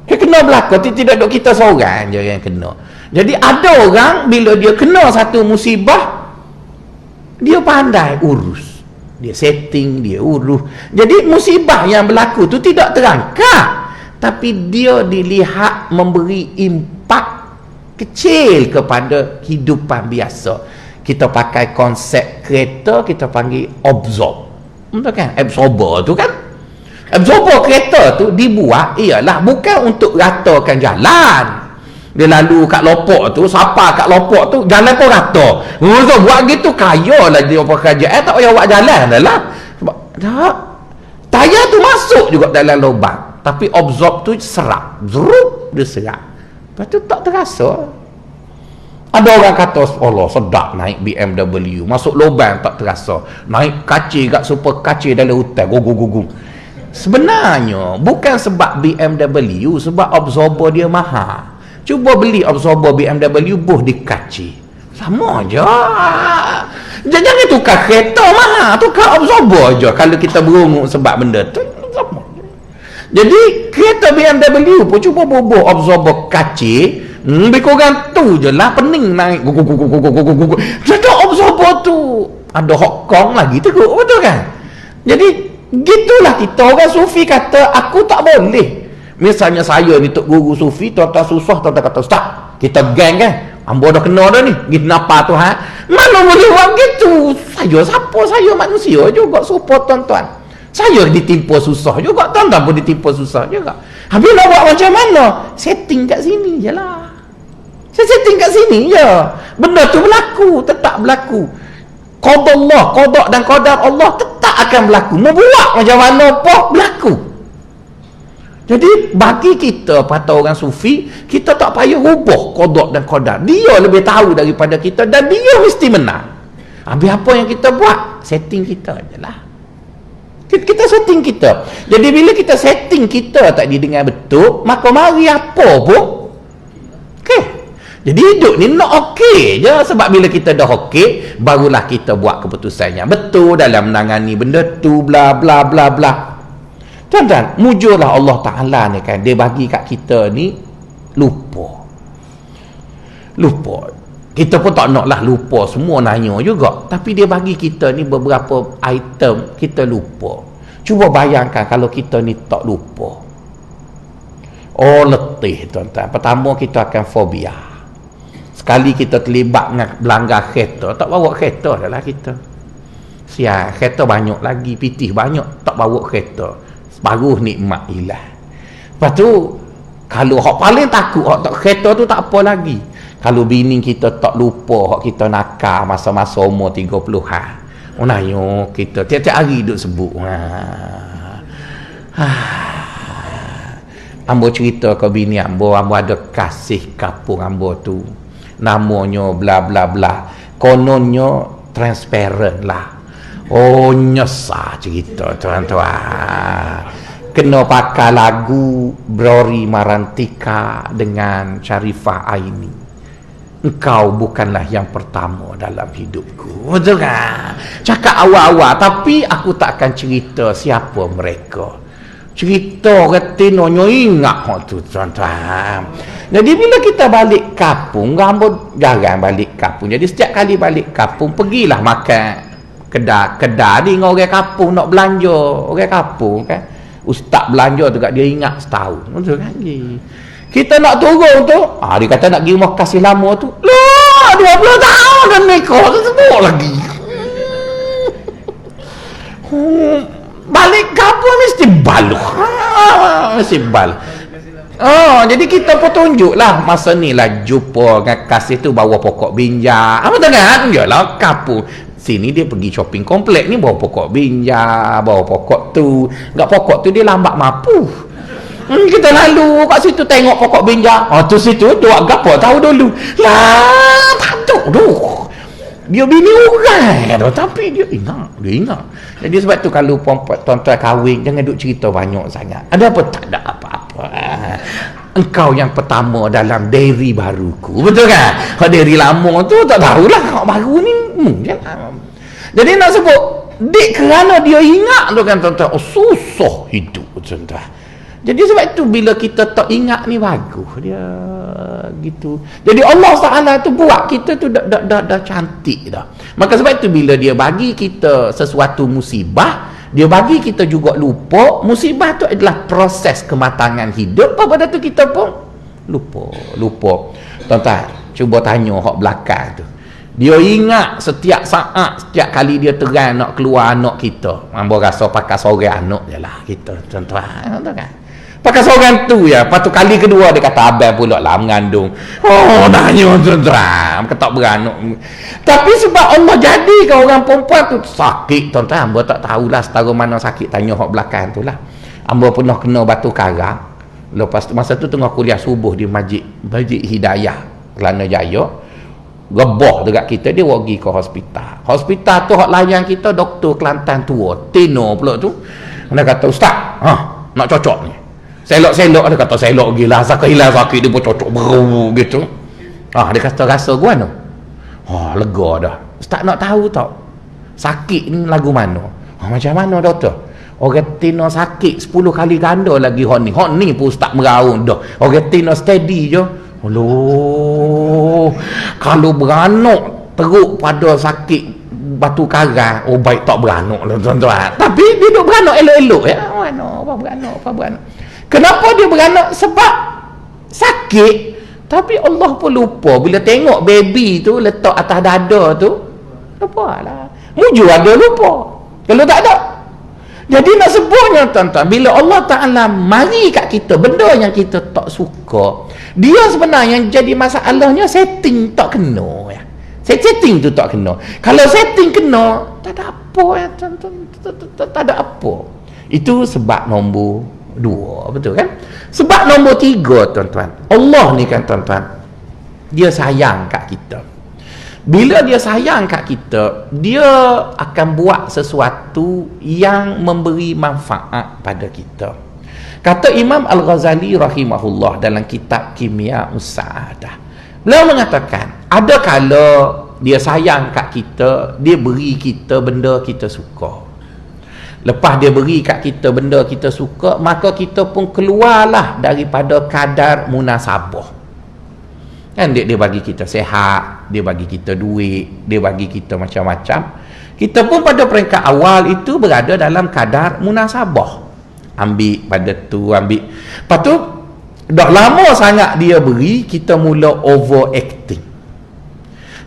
Dia kena berlaku, tidak duk kita seorang je yang kena. Jadi ada orang bila dia kena satu musibah, dia pandai urus. Dia setting, dia urus. Jadi musibah yang berlaku tu tidak terangkat, tapi dia dilihat memberi impak kecil kepada kehidupan biasa. Kita pakai konsep kereta, kita panggil absorb. Betul kan? Absorber tu kan? Absorber kereta tu dibuat ialah bukan untuk ratakan jalan. Dia lalu kat lopok tu, siapa kat lopok tu, jalan pun rata. Buat gitu kaya lah dia pekerjaan, tak payah buat jalan dah lah. Sebab tak, tayar tu masuk juga dalam lubang, tapi absorb tu serap, zrup, dia serap. Lepas tu tak terasa. Ada orang kata, Allah sedap naik BMW, masuk lubang tak terasa. Naik kacir kat super kacir dalam hutan, gugu. Sebenarnya bukan sebab BMW, sebab absorber dia mahal. Cuba beli absorber BMW buh di kacir, sama je. Jangan tukar kereta mahal, tukar absorber je. Kalau kita berunguk sebab benda tu, sama je. Jadi kereta BMW pun cuba bubuh absorber kacir, lebih kurang tu je lah, pening naik gugu. Jadi absorber tu ada hokong lagi teruk, betul kan? Jadi gitulah kita orang sufi kata aku tak boleh. Misalnya saya ni tok guru sufi, tuan-tuan susah, tuan-tuan kata ustaz, kita geng kan, ambo dah kena dah ni, gitu apa tu ha? Mana boleh buat gitu? Saya manusia juga support tuan-tuan. Saya ditimpa susah juga, tuan-tuan pun ditimpa susah juga. Habis nak buat macam mana? Setting kat sini je lah. Saya setting kat sini je. Benda tu berlaku, tetap berlaku. Qada Allah, qada dan qadar Allah tetap akan berlaku. Mau buat macam mana pun berlaku. Jadi bagi kita patah orang sufi, kita tak payah ubah qada dan qadar. Dia lebih tahu daripada kita dan dia mesti menang. Habis apa yang kita buat? Setting kita je lah. Kita setting kita. Jadi bila kita setting kita tadi dengan betul, maka mari apa pun okey. Jadi hidup ni nak okey je. Sebab bila kita dah okey, barulah kita buat keputusan yang betul dalam menangani benda tu, bla bla bla bla. Tuan-tuan, mujurlah Allah Ta'ala ni kan, dia bagi kat kita ni lupa. Kita pun tak nak lah lupa, semua nanya juga, tapi dia bagi kita ni beberapa item kita lupa. Cuba bayangkan kalau kita ni tak lupa. Oh, letih tuan-tuan. Pertama kita akan fobia. Sekali kita terlibat dengan melanggar kereta, tak bawa kereta dah lah kita. Sial, kereta banyak lagi, pitih banyak, tak bawa kereta. Baru nikmat hilang. Lepas tu, kalau hak paling takut hak tak kereta tu tak apa lagi. Kalau bini kita tak lupa hak kita nakal masa-masa umur 30-an. Nanya kita tiap-tiap hari duk sebut. Ambo cerita ke bini ambo ada kasih kapung ambo tu. Namanya bla bla bla. Kononnya transparent lah. Oh, nyesah cerita tuan-tuan. Kena pakai lagu Brori Marantika dengan Sharifah Aini. Engkau bukanlah yang pertama dalam hidupku. Betul kan? Cakap awal-awal, tapi aku tak akan cerita siapa mereka. Cerita retinonyo ingat tu tuan-tuan. Jadi bila kita balik kampung, Rambo jarang balik kampung. Jadi setiap kali balik kampung, pergilah makan kedai ni dengan orang kampung nak belanja, orang kampung kan, ustaz belanja tu kat dia ingat setahun, betul kan? Kita nak turun tu, dia kata nak pergi rumah kasih lama tu, lah 20 tahun dah nikah tu sebut lagi. Balik kampung mesti baluh, mesti baluh. Jadi kita pun tunjuklah masa ni lah jumpa dengan kasih tu bawa pokok binja. Apa dengar? Yalah kampung. Sini dia pergi shopping komplek ni bawa pokok binja, bawa pokok tu. Enggak pokok tu dia lambat mampu. Kita lalu kat situ tengok pokok binja. Tu situ dua gapo tahu dulu. Lah, tak tahu tu. Dia bini orang tapi dia ingat. Jadi sebab tu kalau tuan-tuan kahwin jangan duk cerita banyak sangat. Ada apa? Tak ada apa-apa. Engkau yang pertama dalam dairy baruku, betul kan? Kalau dairy lama tu tak tahulah, kalau baru ni jadi nak sebut dik kerana dia ingat tu kan tuan-tuan, susah hidup tuan-tuan. Jadi sebab itu bila kita tak ingat ni bagus dia gitu. Jadi Allah Taala tu buat kita tu dah cantik dah. Maka sebab itu bila dia bagi kita sesuatu musibah, dia bagi kita juga lupa. Musibah tu adalah proses kematangan hidup. Pada tu kita pun lupa. Tuan-tuan, cuba tanya hak belakang tu. Dia ingat setiap saat, setiap kali dia terang nak keluar anak kita. Ambo rasa pakai seorang anak je lah kita, tuan-tuan. Kan? Pakai seorang tu ya. Lepas tu kali kedua dia kata abang pula lah mengandung. Nanya tuan-tuan. Ketak beranak. Tapi sebab Allah jadikan orang perempuan tu sakit tuan-tuan. Ambo tak tahulah setara mana sakit. Tanya hak belakang tu lah. Ambo pernah kena batu karang. Lepas tu masa tu tengah kuliah subuh di Masjid Hidayah Kelana Jaya. Geboh dekat kita, dia pergi ke hospital. Hospital tu hak layan kita doktor Kelantan tua. Tino pula tu. Dia kata, "Ustaz, nak cocok ni." Selok-selok dia kata selok gila, hilang sakit dia pun cocok beru gitu. Dia kata rasa gua no. Lega dah. Ustaz nak tahu tak sakit ni lagu mana? Macam mana doktor? Orang tino sakit 10 kali ganda lagi hok ni pun ustaz meraung dah. Orang tino steady je. Kalau beranak teruk pada sakit batu karang, baik tak beranak lah tuan-tuan. Tapi dia duk beranak elok-elok ya. Apa beranak. Kenapa dia beranak? Sebab sakit. Tapi Allah pun lupa. Bila tengok baby tu letak atas dada tu, lupa lah. Muju ada lupa. Kalau tak ada. Jadi nak sebutnya tuan-tuan, bila Allah Ta'ala mari kat kita benda yang kita tak suka, dia sebenarnya yang jadi masalahnya setting tak kena ya. Setting tu tak kena. Kalau setting kena, tak ada apa ya tuan-tuan. Tak ada apa. Itu sebab nombor 2, betul kan? Sebab nombor 3 tuan-tuan, Allah ni kan tuan-tuan, dia sayang kat kita. Bila dia sayang kat kita, dia akan buat sesuatu yang memberi manfaat pada kita. Kata Imam Al-Ghazali rahimahullah dalam kitab Kimia Us-Sa'adah, beliau mengatakan ada kala dia sayang kat kita, dia beri kita benda kita suka. Lepas dia beri kat kita benda kita suka, maka kita pun keluarlah daripada kadar munasabah. Kan dia bagi kita sehat, dia bagi kita duit, dia bagi kita macam-macam. Kita pun pada peringkat awal itu berada dalam kadar munasabah. Ambil pada tu, ambil. Lepas tu, dah lama sangat dia beri, kita mula overacting.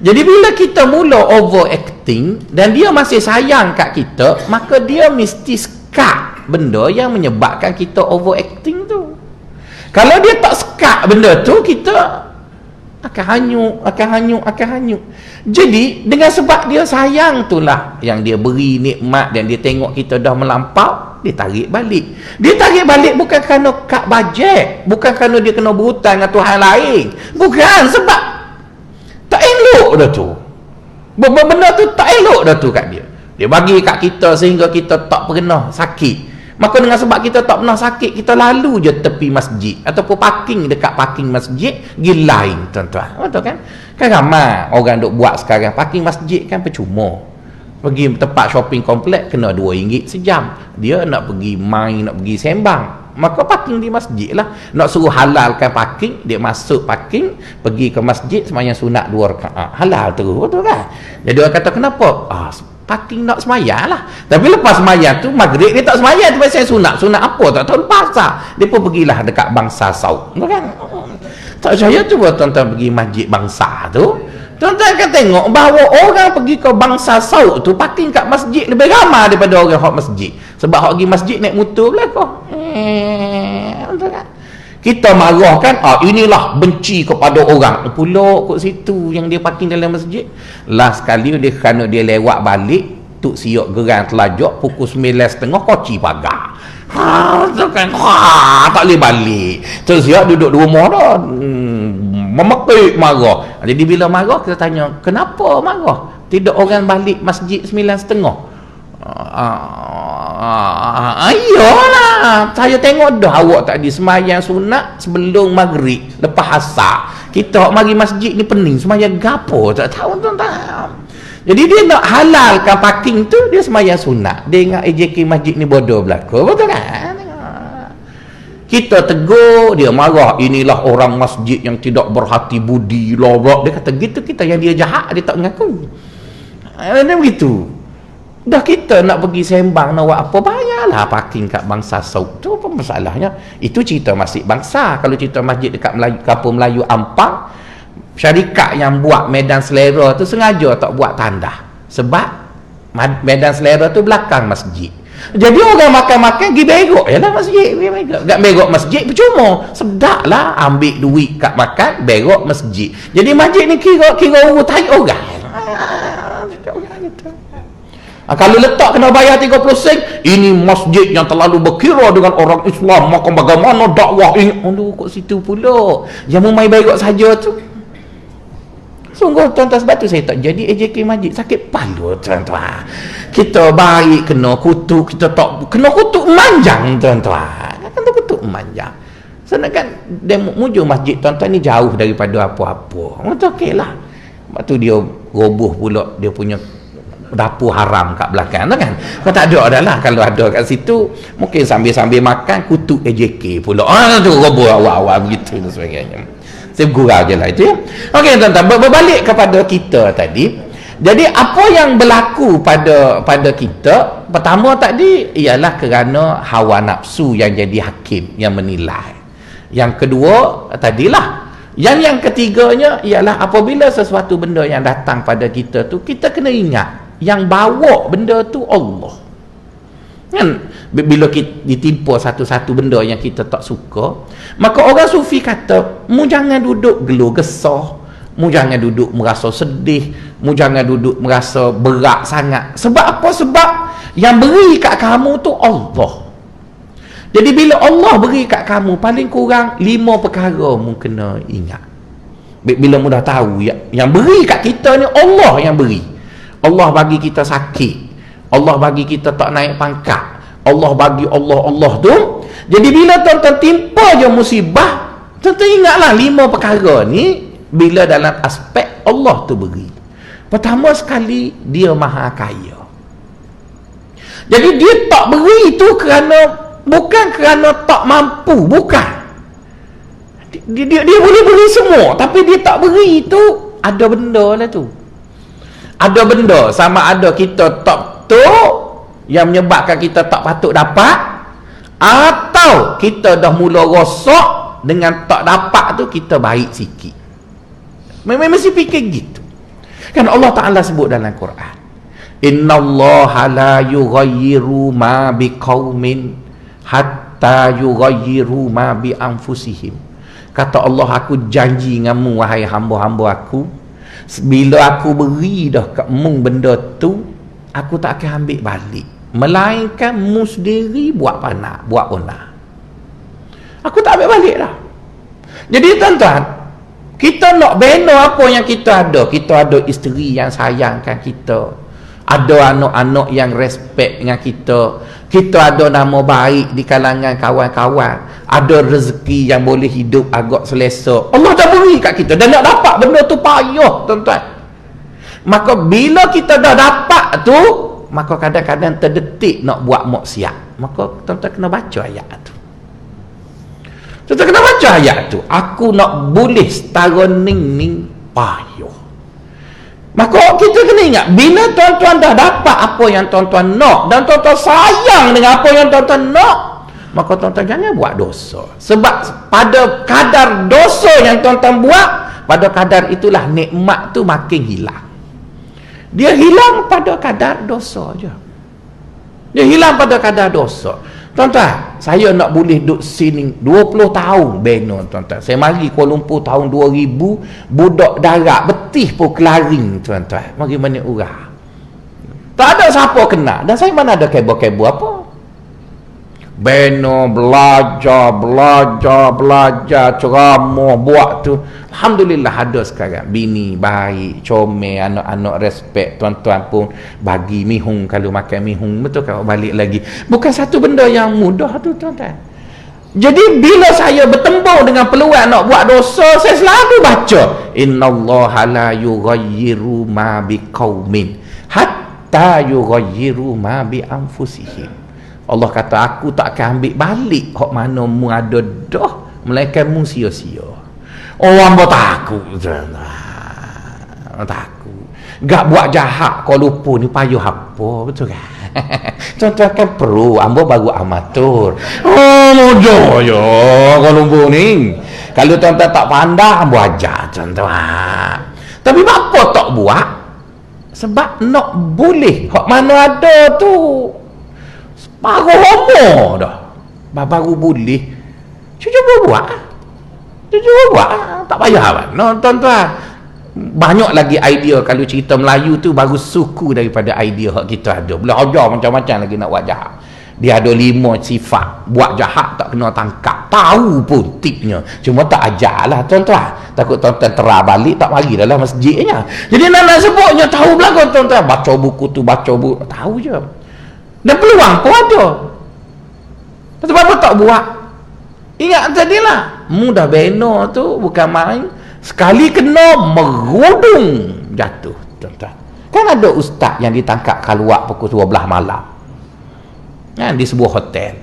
Jadi bila kita mula overacting dan dia masih sayang kat kita, maka dia mesti sekat benda yang menyebabkan kita overacting tu. Kalau dia tak sekat benda tu, kita akan hanyut. Jadi dengan sebab dia sayang itulah yang dia beri nikmat dan dia tengok kita dah melampau, dia tarik balik. Dia tarik balik bukan kerana kad bajet, bukan kerana dia kena berhutang dengan Tuhan lain. Bukan, sebab tak elok dah tu. Benda tu tak elok dah tu kat dia. Dia bagi kat kita sehingga kita tak pernah sakit. Maka dengan sebab kita tak pernah sakit, kita lalu je tepi masjid ataupun parking dekat parking masjid, pergi lain tuan-tuan. Betul kan? Kan ramai orang duk buat sekarang parking masjid kan percuma. Pergi tempat shopping komplek kena RM2 sejam. Dia nak pergi main, nak pergi sembang, maka parking di masjid lah. Nak suruh halalkan parking, dia masuk parking, pergi ke masjid sembahyang sunat 2 rakaat, halal terus, betul kan? Jadi orang kata kenapa? parking nak semaya lah. Tapi lepas semaya tu maghrib dia tak semaya tu pasal sunat apa tak tahu pasal. Dia pun pergilah dekat Bangsa Saud kan. Tak saya cuba tuan-tuan pergi masjid Bangsa tu, tuan-tuan akan tengok bahawa orang pergi ke Bangsa Saud tu parking kat masjid lebih ramai daripada orang hok masjid. Sebab hok pergi masjid naik motor belakang. Kan? Kita marah kan, inilah benci kepada orang pulak kat situ yang dia parking dalam masjid. Last sekali dia kerana dia lewat balik tuk siok geran telajak pukul 9.30 koci pagar. Tu kan tak boleh balik. Terus siok duduk di rumah dah. Memekik marah. Jadi bila marah kita tanya, kenapa marah? Tidak orang balik masjid 9.30. Iyalah, saya tengok dah awak tadi semayang sunat sebelum maghrib lepas asar. Kita mari masjid ni pening semayang gapo tak tahu tuan-tuan. Jadi dia nak halalkan parking tu, dia semayang sunat. Dia ingat AJK masjid ni bodoh belaka, betul kan? Kita tegur, dia marah, inilah orang masjid yang tidak berhati budi lah. Dia kata gitu, kita yang dia jahat dia tak mengaku. Dia begitu. Dah kita nak pergi sembang nak buat apa, bayarlah parking kat Bangsa Saud. Tu apa masalahnya? Itu cerita masjid Bangsa. Kalau cerita masjid dekat Melayu, Kampung Melayu Ampang, syarikat yang buat medan selera tu sengaja tak buat tanda. Sebab medan selera tu belakang masjid. Jadi orang makan-makan pergi berok je lah masjid. Tak berok masjid percuma. Sedap lah ambil duit kat makan, berok masjid. Jadi masjid ni kira urut tarik orang. Kalau letak kena bayar 30 sen, ini masjid yang terlalu berkira dengan orang Islam, maka bagaimana dakwah ini? Aduh, kok situ pula yang memai berok saja tu. Sungguh tuan-tuan, sebab tu saya tak jadi AJK masjid, sakit palu tuan-tuan. Kita baik kena kutuk, kita tak kena kutuk manjang tuan-tuan. Kena kutuk manjang. Sedangkan mujur masjid tuan-tuan ni jauh daripada apa-apa. Betul okeylah. Sebab tu dia roboh pula dia punya dapur haram kat belakang tu kan. Kau tak ada dah lah. Kalau ada kat situ mungkin sambil-sambil makan kutuk AJK pula. Tu roboh awal-awal begitu dan sebagainya. Saya gurau je lah itu ya. Okey tuan-tuan, berbalik kepada kita tadi. Jadi apa yang berlaku pada kita, pertama tadi ialah kerana hawa nafsu yang jadi hakim, yang menilai. Yang kedua tadilah. Yang ketiganya ialah apabila sesuatu benda yang datang pada kita tu, kita kena ingat yang bawa benda tu Allah kan. Bila kita ditimpa satu-satu benda yang kita tak suka, maka orang sufi kata, mu jangan duduk geluh gesah, mu jangan duduk merasa sedih, mu jangan duduk merasa berat sangat. Sebab apa? Sebab yang beri kat kamu tu Allah. Jadi bila Allah beri kat kamu, paling kurang 5 perkara mu kena ingat. Bila mu dah tahu yang beri kat kita ni Allah yang beri. Allah bagi kita sakit, Allah bagi kita tak naik pangkat, Allah bagi Allah tu. Jadi bila tuan-tuan timpa je musibah, tuan-tuan ingatlah 5 perkara ni bila dalam aspek Allah tu beri. Pertama sekali, dia maha kaya. Jadi dia tak beri tu bukan kerana tak mampu, bukan. Dia boleh beri semua, tapi dia tak beri tu ada benda lah tu. Ada benda, sama ada kita tak betul yang menyebabkan kita tak patut dapat, atau kita dah mula rosak dengan tak dapat tu kita baik sikit. Mesti fikir gitu kan. Allah Ta'ala sebut dalam Quran, innallaha la yughayyiru ma biqaumin hatta yughayyiru ma bi anfusihim. Kata Allah, aku janji denganmu wahai hamba-hamba aku, bila aku beri dah kat mu benda tu, aku tak akan ambil balik, melainkan mu sendiri buat panak, buat onak. Aku tak ambil balik dah. Jadi tuan-tuan, kita nak bina apa yang kita ada. Kita ada isteri yang sayangkan kita, ada anak-anak yang respect dengan kita, kita ada nama baik di kalangan kawan-kawan, ada rezeki yang boleh hidup agak selesa. Allah dah beri kat kita, dan nak dapat benda tu payah tuan-tuan. Maka bila kita dah dapat tu, maka kadang-kadang terdetik nak buat maksiat, maka tuan-tuan kena baca ayat tu. Tuan-tuan kena baca ayat tu. Aku nak boleh setara ning payah. Maka kita kena ingat, bila tuan-tuan dah dapat apa yang tuan-tuan nak, dan tuan-tuan sayang dengan apa yang tuan-tuan nak, maka tuan-tuan jangan buat dosa. Sebab pada kadar dosa yang tuan-tuan buat, pada kadar itulah nikmat tu makin hilang. Dia hilang pada kadar dosa je. Dia hilang pada kadar dosa. Tuan-tuan, saya nak boleh duduk sini 20 tahun beno, tuan-tuan. Saya mari Kuala Lumpur tahun 2000, budak darat betih pun kelaring, tuan-tuan. Mari mana urah. Tak ada siapa kenal. Dan saya mana ada kabel-kabel apa. Beno belajar ceramah buat tu. Alhamdulillah ada sekarang. Bini baik, comel, anak-anak respect, tuan-tuan pun bagi mihung kalau makan mihung. Betul kalau balik lagi. Bukan satu benda yang mudah tu, tuan-tuan. Jadi bila saya bertembung dengan peluang nak buat dosa, saya selalu baca innallaha la yughayyiru ma biqaumin hatta yughayyiru ma bi anfusihim. Allah kata, aku tak akan ambil balik hak mana mu ada dah, melainkan mu sia-sia. Orang takut, takut. Gak buat jahat kau lupa ni payah apa, betul kan? Contoh kan perlu, ambo baru amatur. Oh, mudah je kau lupa ni. Kalau tuan-tuan tak pandai, ambo ajar tuan-tuan. Tapi apa tak buat? Sebab nak boleh hak mana ada tu. Baru homo dah. Baru boleh. Cuba buat. Tak payah kan? No, tuan-tuan. Banyak lagi idea kalau cerita Melayu tu baru suku daripada idea hak kita ada. Boleh ajar macam-macam lagi nak buat jahat. Dia ada 5 sifat. Buat jahat tak kena tangkap. Tahu pun tipnya. Cuma tak ajar lah, tuan-tuan. Takut tuan-tuan terah balik tak mari dalam masjidnya. Jadi nak sebutnya tahu belakang, tuan-tuan. Baca buku tu, baca buku. Tahu je. Dan peluang pun ada. Sebab apa tak buat? Ingat tadilah, mudah beno tu bukan main. Sekali kena merudung jatuh, tuan-tuan. Kan ada ustaz yang ditangkap keluar pukul 12 malam. Kan di sebuah hotel.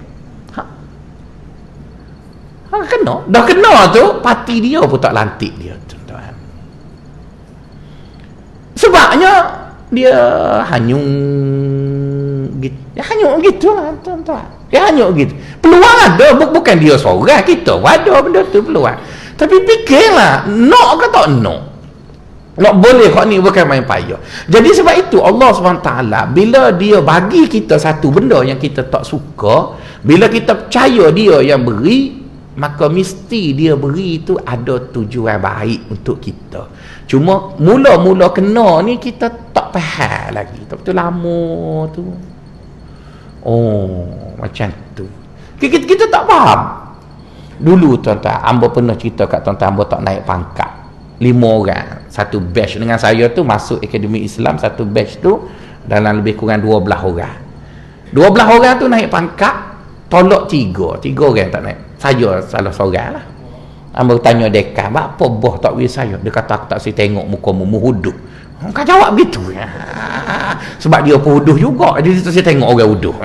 Kena. Dah kena tu, parti dia pun tak lantik dia, tuan-tuan. Sebabnya dia hanyung gitu. Dia hanyut gitu lah, tuan-tuan. Dia hanyut gitu. Peluang ada, bukan dia seorang, kita ada benda tu peluang. Tapi fikirlah, nak ke tak nak? Nak boleh kau ni bukan main payah. Jadi sebab itu Allah SWT bila dia bagi kita satu benda yang kita tak suka, bila kita percaya dia yang beri, maka mesti dia beri itu ada tujuan baik untuk kita. Cuma mula-mula kena ni kita tak faham lagi. Betul lama tu. Oh, macam tu. Kita tak faham. Dulu tuan-tuan, hamba pernah cerita kat tuan-tuan, hamba tak naik pangkat. 5 orang, satu batch dengan saya tu masuk Akademi Islam, satu batch tu dalam lebih kurang 12 orang. 12 orang tu naik pangkat, tolak 3 orang tak naik. Saya salah seorang lah. Hamba tanya dekan, apa boh tak beri saya? Dia kata aku tak si tengok muka-mu hudud. Kau jawab begitu. Sebab dia pun huduh juga. Jadi saya tengok orang huduh.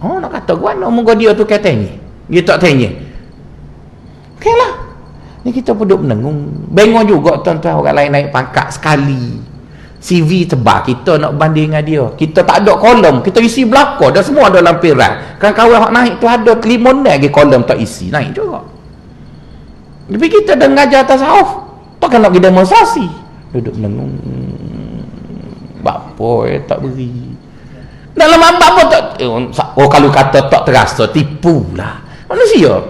Oh, nak kata gua nak muka dia tu katanya. Dia tak tanya. Okeylah. Ni kita pun duduk menengung. Bengong juga tuan-tuan orang lain naik pangkat sekali. CV tebal, kita nak banding dengan dia. Kita tak ada kolom, kita isi belakang. Dah semua ada lampiran. Kan kawan hak naik tu ada 5 lagi kolom tak isi. Naik juga. Tapi kita dah mengajar tasawuf. Takkan nak pergi demonstrasi. Duduk menengung. Bapa tak beri. Dalam apa tak, oh kalau kata tak terasa, tipu lah manusia.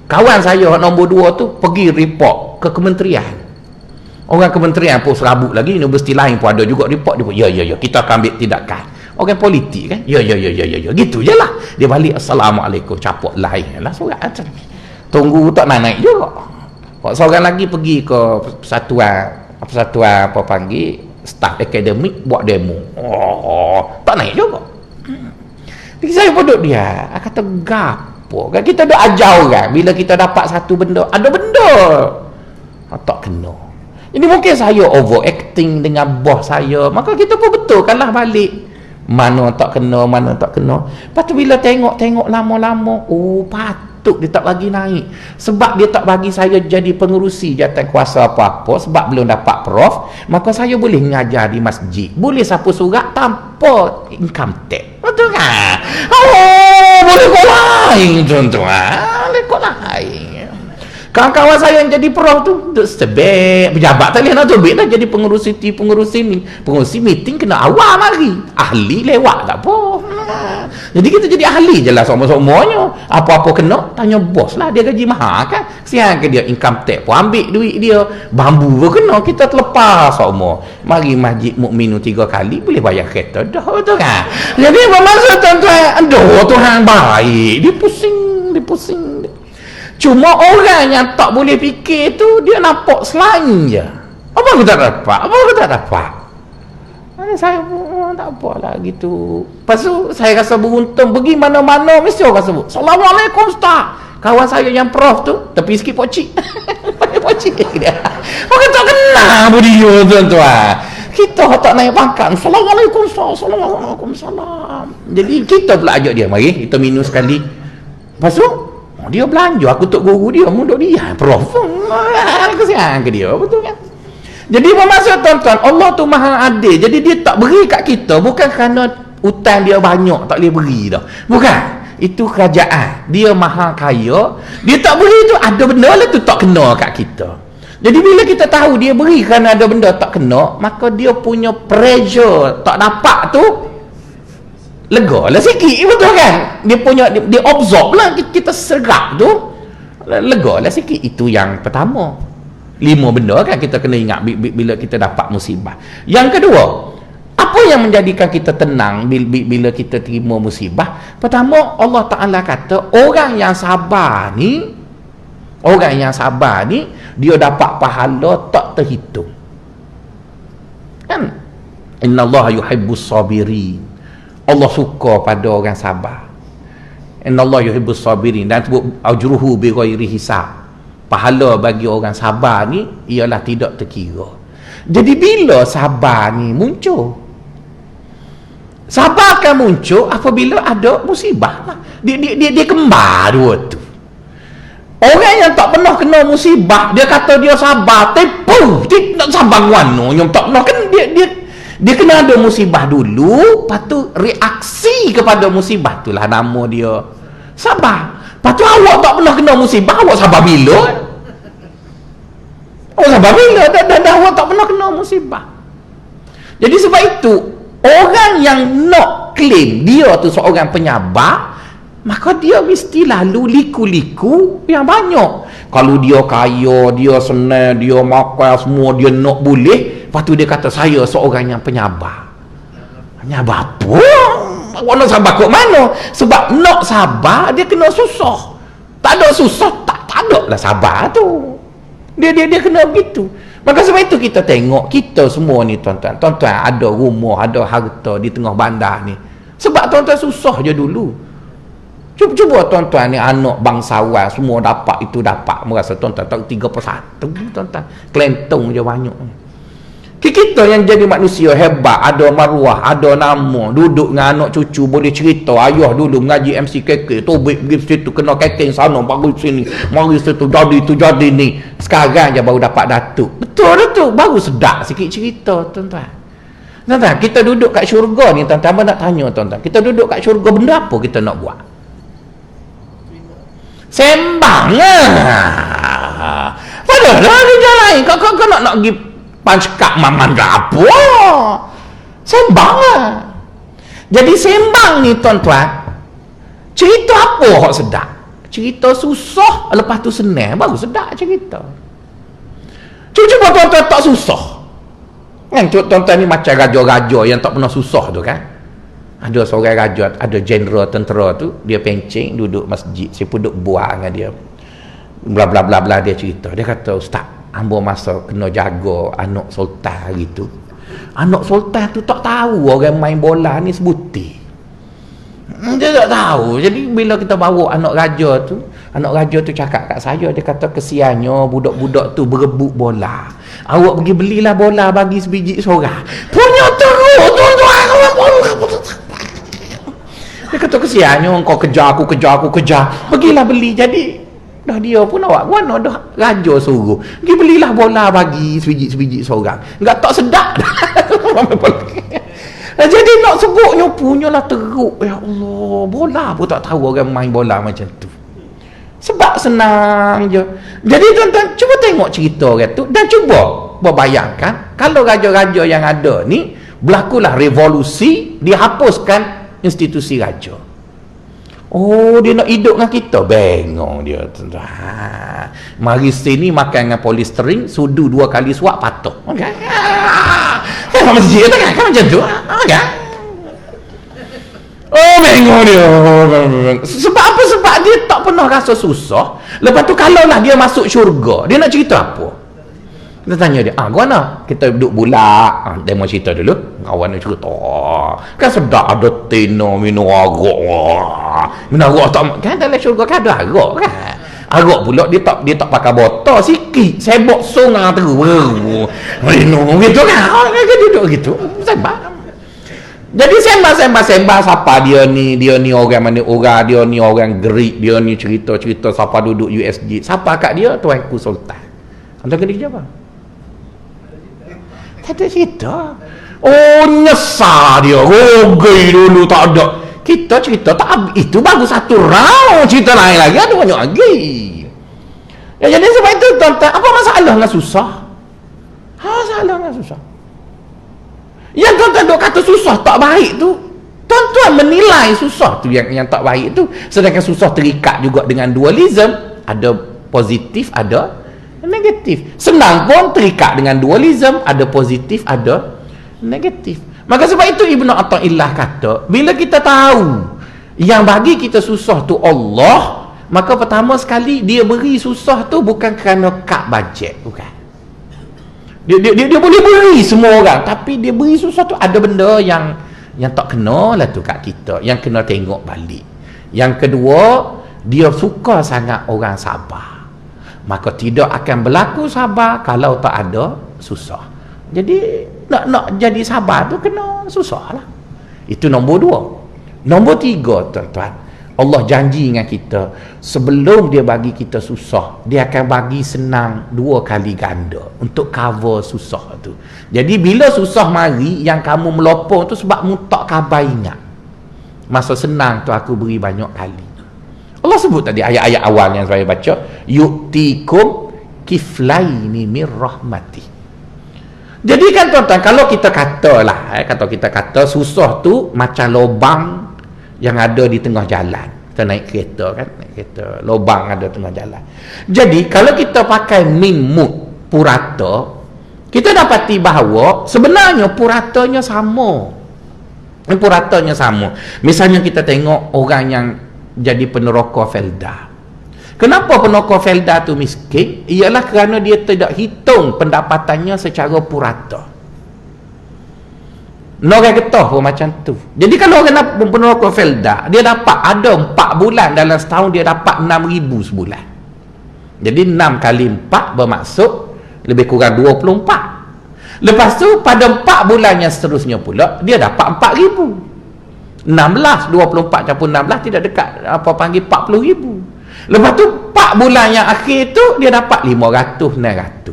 Kawan saya nombor 2 tu pergi report ke kementerian. Orang kementerian pun serabut lagi, universiti lain pun ada juga report. Dia pun ya kita akan ambil tindakan. Orang politik kan, ya gitu je lah. Dia balik, assalamualaikum, caput lain lah surat macam ni. Tunggu tak naik juga. Seorang lagi pergi ke persatuan apa panggil staf akademik buat demo. Tak naik juga. Jadi saya pun dia kata gapo kan, kita dah ajar orang bila kita dapat satu benda, ada benda tak kena. Jadi mungkin saya overacting dengan bos saya, maka kita pun betulkanlah balik mana tak kena. Lepas tu bila tengok lama-lama, oh patut patut dia tak bagi naik. Sebab dia tak bagi saya jadi pengerusi jawatan kuasa apa-apa, sebab belum dapat prof, maka saya boleh mengajar di masjid, boleh sapu surat tanpa income tax. Betul kan? Oh, boleh kau lain tuan-tuan, boleh kau lain. Kawan-kawan saya yang jadi prof tu sebab pejabat tak boleh nak tobek lah jadi pengurusi meeting kena awal mari. Ahli lewat tak apa. Jadi kita jadi ahli je lah semua-semuanya. Apa-apa kena tanya bos lah, dia gaji mahal kan. Kesian ke dia income tax pun ambil duit dia. Bambu pun kena, kita terlepas semua. Mari masjid mukmin 3 kali boleh bayar kereta dah, betul kan? Jadi bermaksud tuan-tuan, aduh Tuhan baik. Dia pusing. Cuma orang yang tak boleh fikir tu dia nampak selain je. Apa aku tak dapat? Saya pun tak apalah gitu. Lepas tu saya rasa beruntung, pergi mana-mana mesti orang sebut Assalamualaikum Ustaz. Kawan saya yang prof tu tepi sikit pocik. Pocik dia. Orang tak kenal dia tuan-tuan. Kita tak naik pangkat. Assalamualaikum Ustaz. Assalamualaikum salam. Jadi kita pula ajak dia, mari kita minum sekali. Lepas tu dia belanja, aku tok guru dia, munduk dia, prof. Kesian ke dia, betul kan? Jadi bermaksud tuan-tuan, Allah tu maha adil. Jadi dia tak beri kat kita bukan kerana hutang dia banyak tak boleh beri dah. Bukan. Itu kerajaan. Dia maha kaya. Dia tak beri tu ada benda lah tu tak kena kat kita. Jadi bila kita tahu dia beri kerana ada benda tak kena, maka dia punya pressure tak dapat tu lega lah sikit, betul kan? Dia absorb lah, kita serap tu lega lah sikit. Itu yang pertama. 5 benda kan kita kena ingat bila kita dapat musibah. Yang kedua, apa yang menjadikan kita tenang bila kita terima musibah? Pertama, Allah Ta'ala kata orang yang sabar ni dia dapat pahala tak terhitung kan? Innallaha yuhibbus sabirin. Allah suka pada orang sabar. Innallaha yuhibbus sabirin. Dan sebut ajruhu bighairi hisab. Pahala bagi orang sabar ni ialah tidak terkira. Jadi bila sabar ni muncul, sabar akan muncul apabila ada musibah lah. Dia kembar dua tu. Orang yang tak pernah kena musibah, dia kata dia sabar, tepu. Dia tak sabar mana yang tak pernah kan dia kena ada musibah dulu, lepas tu reaksi kepada musibah itulah nama dia sabar. Lepas tu awak tak pernah kena musibah, awak sabar bila? Awak sabar bila? Dan awak tak pernah kena musibah. Jadi sebab itu, orang yang nak claim dia tu seorang penyabar, maka dia mesti lalu liku-liku yang banyak. Kalau dia kaya, dia senang, dia makan semua, dia nak boleh. Lepas tu dia kata saya seorang yang penyabar. Penyabar apa? Awak nak sabar kat mana? Sebab nak sabar dia kena susah. Tak ada susah, tak ada lah sabar tu. Dia kena begitu. Maka sebab itu kita tengok kita semua ni tuan-tuan ada rumah, ada harta di tengah bandar ni. Sebab tuan-tuan susah je dulu. Cuba tuan-tuan ni anak bangsawan semua dapat itu dapat, merasa tuan-tuan tak 3 per 1 tuan-tuan. Kelentong je banyak. Kita yang jadi manusia hebat, ada maruah, ada nama, duduk dengan anak cucu, boleh cerita ayah dulu mengaji MCKK, tobek pergi situ kena kekeng sana, baru sini, mari situ jadi tu jadi ni. Sekarang je baru dapat datuk. Betul tu, baru sedap sikit cerita tuan-tuan. Tuan-tuan, kita duduk kat syurga ni tuan-tuan, apa nak tanya tuan-tuan? Kita duduk kat syurga, benda apa kita nak buat? Sembang lah. Padahal dia lain, kau nak pergi pancak maman apa? Sembang lah. Jadi sembang ni tuan-tuan, cerita apa hak sedap? Cerita susah, lepas tu senang, baru sedap cerita. Cuba tuan-tuan tak susah. Kan tuan-tuan ni macam raja-raja yang tak pernah susah tu kan. Ada seorang raja, ada jeneral tentera tu, dia pencing duduk masjid, saya pun duduk buat dengan dia. Bla bla bla bla, dia cerita. Dia kata, "Ustaz, hamba masa kena jaga anak sultan hari tu. Anak sultan tu tak tahu orang main bola ni sebuti. Dia tak tahu. Jadi bila kita bawa anak raja tu cakap kat saya, dia kata kesiannya budak-budak tu berebut bola. Awak pergi belilah bola bagi sebiji seorang. Punya teruk tuan-tuan. Dia kata kesiannya, kau kejar aku. Pergilah beli. Jadi dah dia pun awak mana dah raja suruh. Pergi belilah bola bagi sebiji seorang. Enggak tak sedap. Jadi nak sebutnya punyalah teruk. Ya Allah, bola pun tak tahu orang main bola macam tu. Sebab senang je. Jadi tuan-tuan cuba tengok cerita orang tu dan cuba berbayangkan kalau raja-raja yang ada ni berlakulah revolusi, dihapuskan institusi raja. Oh, dia nak hidup dengan kita, bengong dia. Mari sini makan dengan polistering, sudu 2 kali suap patut. Okey. Kan masjid kan macam tu. Okey. Oh, bengong dia. Sebab apa? Sebab dia tak pernah rasa susah. Lepas tu kalaulah dia masuk syurga, dia nak cerita apa? Kita tanya dia, gua nak kita duduk bulat. Demo cerita dulu. Kawan dia cerita. Kan sedap ada tino minum arak. Minum arak tak kan dalam syurga kan ada arak kan. Arak pula dia tak pakai botol sikit. Sebok sungai terus. Minum gitu kan. Dia duduk gitu. Sebab jadi sembah siapa dia ni orang mana orang, dia ni orang Greek, dia ni cerita siapa duduk USG, siapa kat dia Tuanku Sultan. Anda kena kerja apa? Tak ada cerita. Oh, nyesal dia, rogi dulu tak ada. Kita cerita tak habis, itu baru satu round, cerita lain lagi ada banyak lagi. Ya, jadi sebab itu tuan-tuan, apa masalah dengan susah? Masalah dengan susah. Yang tuan-tuan duk kata susah tak baik tu, tuan-tuan menilai susah tu yang tak baik tu, sedangkan susah terikat juga dengan dualism, ada positif ada negatif. Senang pun terikat dengan dualism, ada positif ada negatif. Maka sebab itu Ibnu Athaillah kata, bila kita tahu yang bagi kita susah tu Allah, maka pertama sekali dia beri susah tu bukan kerana kad bajet, bukan. Dia boleh beri semua orang, tapi dia beri susah tu ada benda yang tak kena lah tu kat kita, yang kena tengok balik. Yang kedua, dia suka sangat orang sabar, maka tidak akan berlaku sabar kalau tak ada susah. Jadi nak jadi sabar tu kena susah lah. Itu nombor 2. Nombor 3, tuan-tuan, Allah janji dengan kita, sebelum dia bagi kita susah, dia akan bagi senang 2 kali ganda untuk cover susah tu. Jadi bila susah mari, yang kamu melopong tu sebab mu tak khabar ingat masa senang tu aku beri banyak kali. Allah sebut tadi ayat-ayat awal yang saya baca, yu'tikum kiflaini mir rahmati. Jadi kan tuan-tuan, kalau kita kata susah tu macam lubang yang ada di tengah jalan. Kita naik kereta kan, naik kereta, lubang ada tengah jalan. Jadi kalau kita pakai mimut purata, kita dapati bahawa sebenarnya puratanya sama. Misalnya kita tengok orang yang jadi peneroka Felda. Kenapa peneroka Felda tu miskin? Ialah kerana dia tidak hitung pendapatannya secara purata. Orang getah pun macam tu. Jadi kalau orang peneroka Felda, dia dapat ada 4 bulan dalam setahun, dia dapat 6,000 sebulan. Jadi 6 kali 4 bermaksud lebih kurang 24. Lepas tu pada 4 bulan yang seterusnya pula, dia dapat 4,000. 16, 24 campur 16 tidak dekat apa panggil 40,000. Lepas tu 4 bulan yang akhir tu dia dapat 500, 900.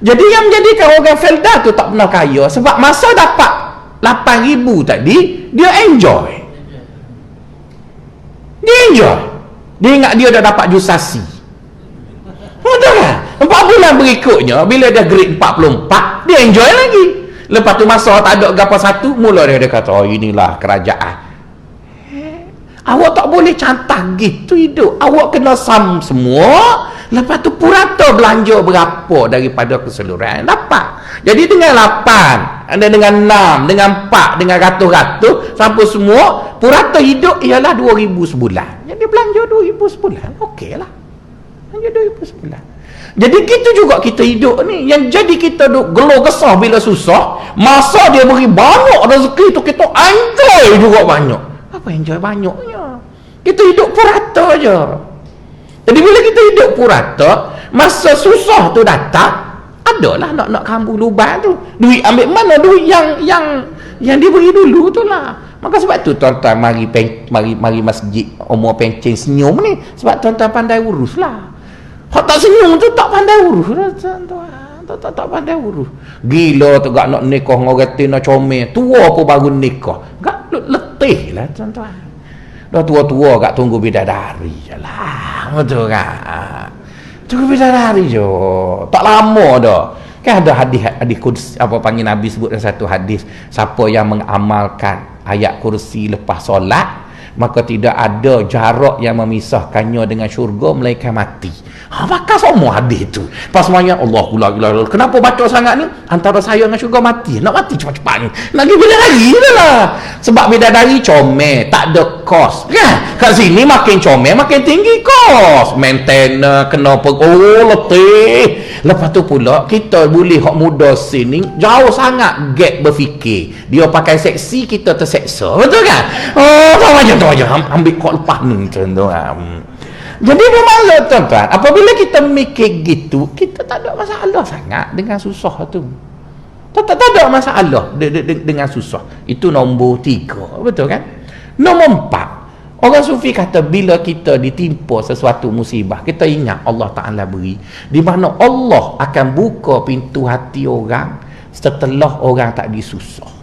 Jadi yang menjadikan orang Felda tu tak pernah kaya sebab masa dapat 8,000 tadi dia enjoy. Dia ingat dia dah dapat jusasi. Betul kan? 4 bulan berikutnya bila dia grade 44 dia enjoy lagi. Lepas tu masa tak ada apa satu, mula dia kata, oh inilah kerajaan. Awak tak boleh cantah gitu hidup. Awak kena sam semua. Lepas tu purata belanja berapa daripada keseluruhan dapat. Jadi dengan 8, ada dengan 6, dengan 4, dengan ratus-ratus, sampai semua purata hidup ialah 2,000 sebulan. Jadi belanja 2,000 sebulan, okey lah. Belanja 2,000 sebulan. Jadi kita juga kita hidup ni, yang jadi kita duk gelar kesah bila susah, masa dia beri banyak rezeki tu kita enjoy juga banyak. Apa enjoy banyaknya? Kita hidup purata je. Jadi bila kita hidup purata, masa susah tu datang, adalah nak kambu lubang tu. Duit ambil mana? Duit yang yang diberi dulu tu lah. Maka sebab tu tuan-tuan mari masjid umur pencen senyum ni, sebab tuan-tuan pandai urus lah. Hak tak senyum tu tak pandai urus lah tuan-tuan. Tak pandai urus. Gila tu gak nak nikah dengan orang tu nak comel, tua pun baru nikah. Gak letih lah tuan-tuan. Dah tua-tua gak tunggu bidadari je lah. Betul kan? Tunggu bidadari je. Tak lama dah. Kan ada hadis kursi, apa panggil Nabi sebut dalam satu hadis, siapa yang mengamalkan ayat kursi lepas solat, maka tidak ada jarak yang memisahkannya dengan syurga melainkan mati. Maka semua hadis tu. Pas semuanya Allah kenapa baca sangat ni? Antara saya dengan syurga mati. Nak mati cepat-cepat ni. Lagi bidadari lah. Sebab bidadari comel, tak ada kos. Kan? Kat sini makin comel makin tinggi kos. Maintenance kena letih. Lepas tu pula kita boleh hak muda sini jauh sangat gap berfikir. Dia pakai seksi, kita terseksa. Betul kan? Oh, tahu aja ambil kok lepas ni tuan-tuan. Jadi bermaksud tuan-tuan, apabila kita mikir gitu, kita tak ada masalah sangat dengan susah tu. Tak ada masalah dengan susah. Itu nombor 3, betul kan? Nombor 4, orang sufi kata bila kita ditimpa sesuatu musibah, kita ingat Allah Ta'ala beri, di mana Allah akan buka pintu hati orang setelah orang tak disusah.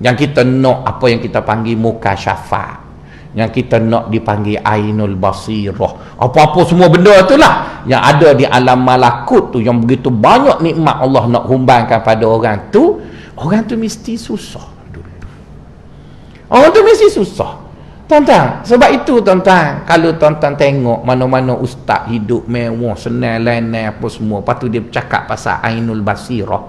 Yang kita nak apa yang kita panggil mukasyafat, yang kita nak dipanggil ainul basirah, apa-apa semua benda tu lah yang ada di alam malakut tu, yang begitu banyak nikmat Allah nak humbangkan pada orang tu mesti susah dulu. Orang tu mesti susah tuan-tuan. Sebab itu tuan-tuan, kalau tuan-tuan tengok mana-mana ustaz hidup mewah, senang lain-lain apa semua, lepas tu dia bercakap pasal ainul basirah,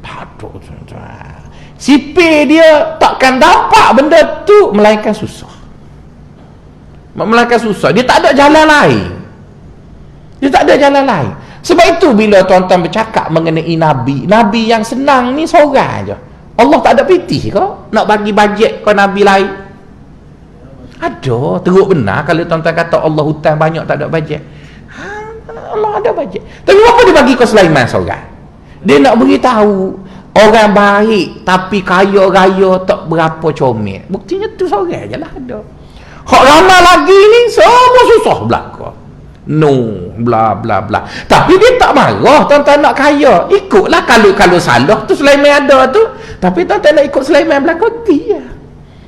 patut tuan-tuan, sipir dia takkan dapat benda tu melainkan susah. Dia tak ada jalan lain. Sebab itu bila tuan-tuan bercakap mengenai Nabi yang senang ni seorang aja. Allah tak ada pitih ke nak bagi bajet ke Nabi lain? Ada, teruk benar kalau tuan-tuan kata Allah hutang banyak tak ada bajet. Allah ada bajet. Tapi apa dia bagi ke Sulaiman seorang? Dia nak beritahu orang baik tapi kaya raya tak berapa comel. Buktinya tu seorang je lah ada. Hak ramai lagi ni semua susah belaka. No, bla bla bla. Tapi dia tak marah tuan-tuan nak kaya. Ikutlah kalau salah tu Sulaiman ada tu. Tapi tuan-tuan nak ikut Sulaiman belaka dia.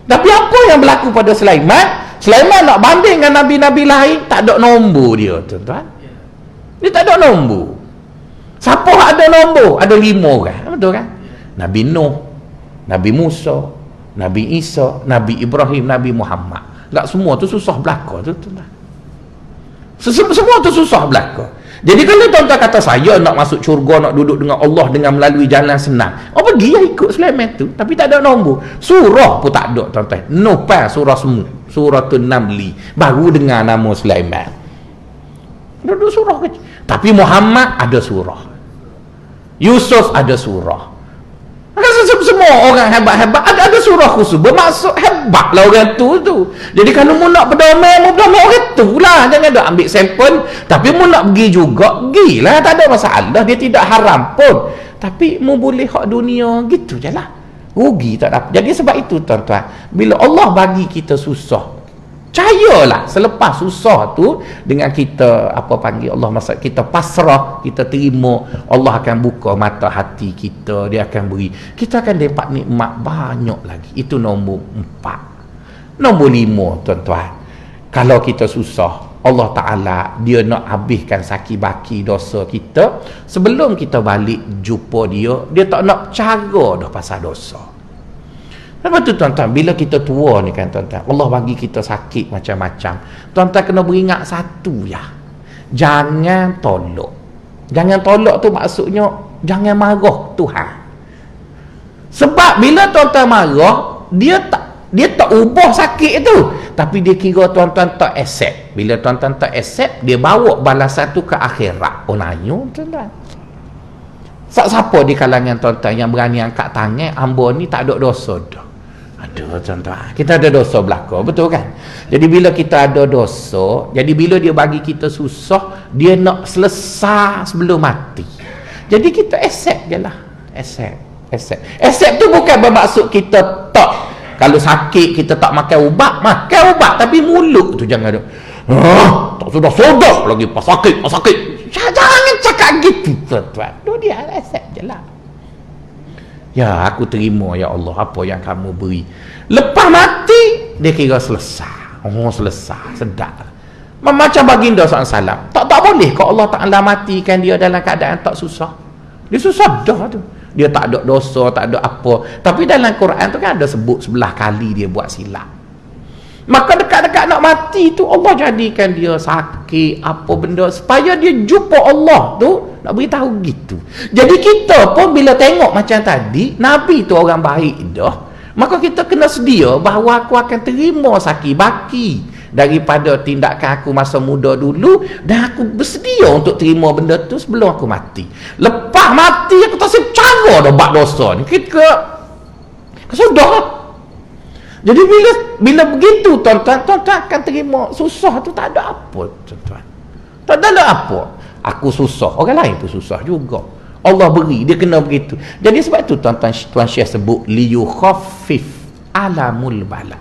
Tapi apa yang berlaku pada Sulaiman? Sulaiman nak banding dengan nabi-nabi lain, tak ada nombor dia tuan-tuan. Dia tak ada nombor. Siapa ada nombor? Ada 5 orang. Betul kan? Nabi Nuh, Nabi Musa, Nabi Isa, Nabi Ibrahim, Nabi Muhammad. Tak semua tu susah belaka tu tuan-tuan. Semua tu susah belaka. Jadi kalau tuan-tuan kata saya nak masuk syurga, nak duduk dengan Allah dengan melalui jalan senang, pergi ya ikut Sulaiman tu, tapi tak ada nombor. Surah pun tak ada tuan-tuan. Nopal surah semua, suratul Namli, baru dengar nama Sulaiman. Ada surah kecil. Tapi Muhammad ada surah, Yusuf ada surah. Semua orang hebat-hebat ada surah khusus, bermaksud hebatlah orang tu. Jadi kalau mu nak berdamai orang tu lah, jangan dah ambil sampel. Tapi mu nak pergi juga, pergilah, tak ada masalah, dia tidak haram pun. Tapi mu boleh hak dunia gitu je lah, rugi tak dapat. Jadi sebab itu tuan-tuan, bila Allah bagi kita susah, percayalah selepas susah tu, dengan kita Allah maksud kita pasrah, kita terima, Allah akan buka mata hati kita, dia akan beri, kita akan dapat nikmat banyak lagi. Itu nombor 4. Nombor 5 tuan-tuan, kalau kita susah, Allah Ta'ala dia nak habiskan saki-baki dosa kita sebelum kita balik jumpa dia tak nak cara dah pasal dosa. Lepas tu tuan-tuan, bila kita tua ni kan tuan-tuan, Allah bagi kita sakit macam-macam, tuan-tuan kena beringat satu ya, jangan tolak. Jangan tolak tu maksudnya jangan marah Tuhan. Sebab bila tuan-tuan marah, dia tak ubah sakit tu, tapi dia kira tuan-tuan tak accept. Bila tuan-tuan tak accept, dia bawa balasan tu ke akhirat. Nanya tuan-tuan, siapa di kalangan tuan-tuan yang berani angkat tangan, hamba ni tak ada dosa dah? Ada tuan-tuan, kita ada dosa belaka, betul kan? Jadi bila kita ada dosa, jadi bila dia bagi kita susah, dia nak selesai sebelum mati. Jadi kita accept je lah, accept. Accept tu bukan bermaksud kita tak, kalau sakit kita tak makan ubat, tapi mulut tu jangan ada. Tak sudah lagi pas sakit. Jangan cakap gitu, tuan-tuan. Tu dia accept je lah. Ya, aku terima ya Allah apa yang kamu beri. Lepas mati dia kira selesai. Selesai, sedap. Macam baginda SAW. Tak boleh kau Allah Ta'ala matikan dia dalam keadaan tak susah. Dia susah dah tu. Dia tak ada dosa, tak ada apa. Tapi dalam Quran tu kan ada sebut 11 kali dia buat silap. Maka dekat-dekat nak mati tu Allah jadikan dia sakit apa benda supaya dia jumpa Allah tu, nak beritahu gitu. Jadi kita pun bila tengok macam tadi Nabi tu orang baik dah, maka kita kena sedia bahawa aku akan terima sakit baki daripada tindakan aku masa muda dulu, dan aku bersedia untuk terima benda tu sebelum aku mati. Lepas mati aku tak sempat cara dah buat dosa ni, kita sudah. Jadi bila begitu tuan-tuan akan terima susah tu tak ada apa, tuan-tuan. Tak ada apa. Aku susah, orang lain pun susah juga. Allah beri, dia kena begitu. Jadi sebab tu tuan Syekh sebut liyukhaffif alamul bala,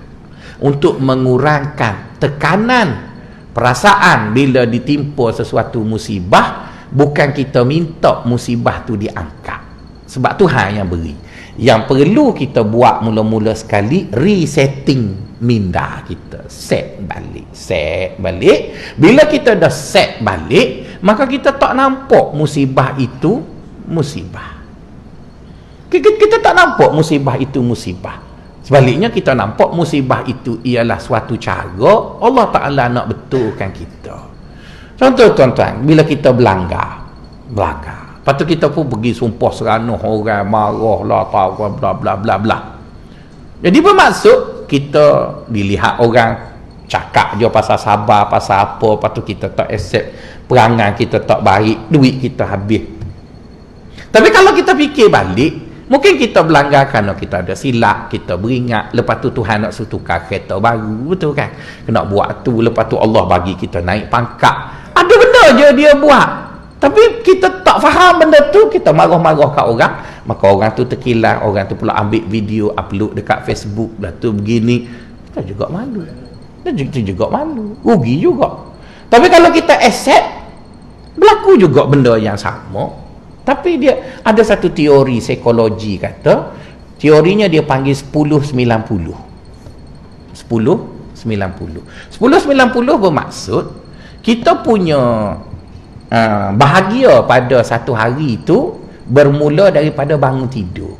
untuk mengurangkan tekanan perasaan bila ditimpa sesuatu musibah. Bukan kita minta musibah tu diangkat, sebab Tuhan yang beri. Yang perlu kita buat mula-mula sekali, resetting minda kita, set balik. Bila kita dah set balik, maka kita tak nampak musibah itu musibah. Kita tak nampak musibah itu musibah. Sebaliknya kita nampak musibah itu ialah suatu cara Allah Ta'ala nak betulkan kita. Contoh tuan-tuan, bila kita belanggar, lepas tu kita pun pergi sumpah seranoh orang, marah lah, tahu bla bla bla bla. Jadi bermaksud kita dilihat orang cakap je pasal sabar, pasal apa, lepas tu kita tak accept perangai kita tak baik, duit kita habis. Tapi kalau kita fikir balik, mungkin kita belanggar kerana kita ada silap, kita beringat, lepas tu Tuhan nak tukar kereta baru, betul kan? Kena buat tu, lepas tu Allah bagi kita naik pangkat. Ada benda je dia buat. Tapi kita tak faham benda tu, kita marah-marah kat orang, maka orang tu terkilat, orang tu pula ambil video upload dekat Facebook, dah tu begini, kita juga malu. Rugi juga. Tapi kalau kita accept, berlaku juga benda yang sama. Tapi dia ada satu teori psikologi kata, teorinya dia panggil 10-90. 10-90 bermaksud kita punya bahagia pada satu hari itu bermula daripada bangun tidur.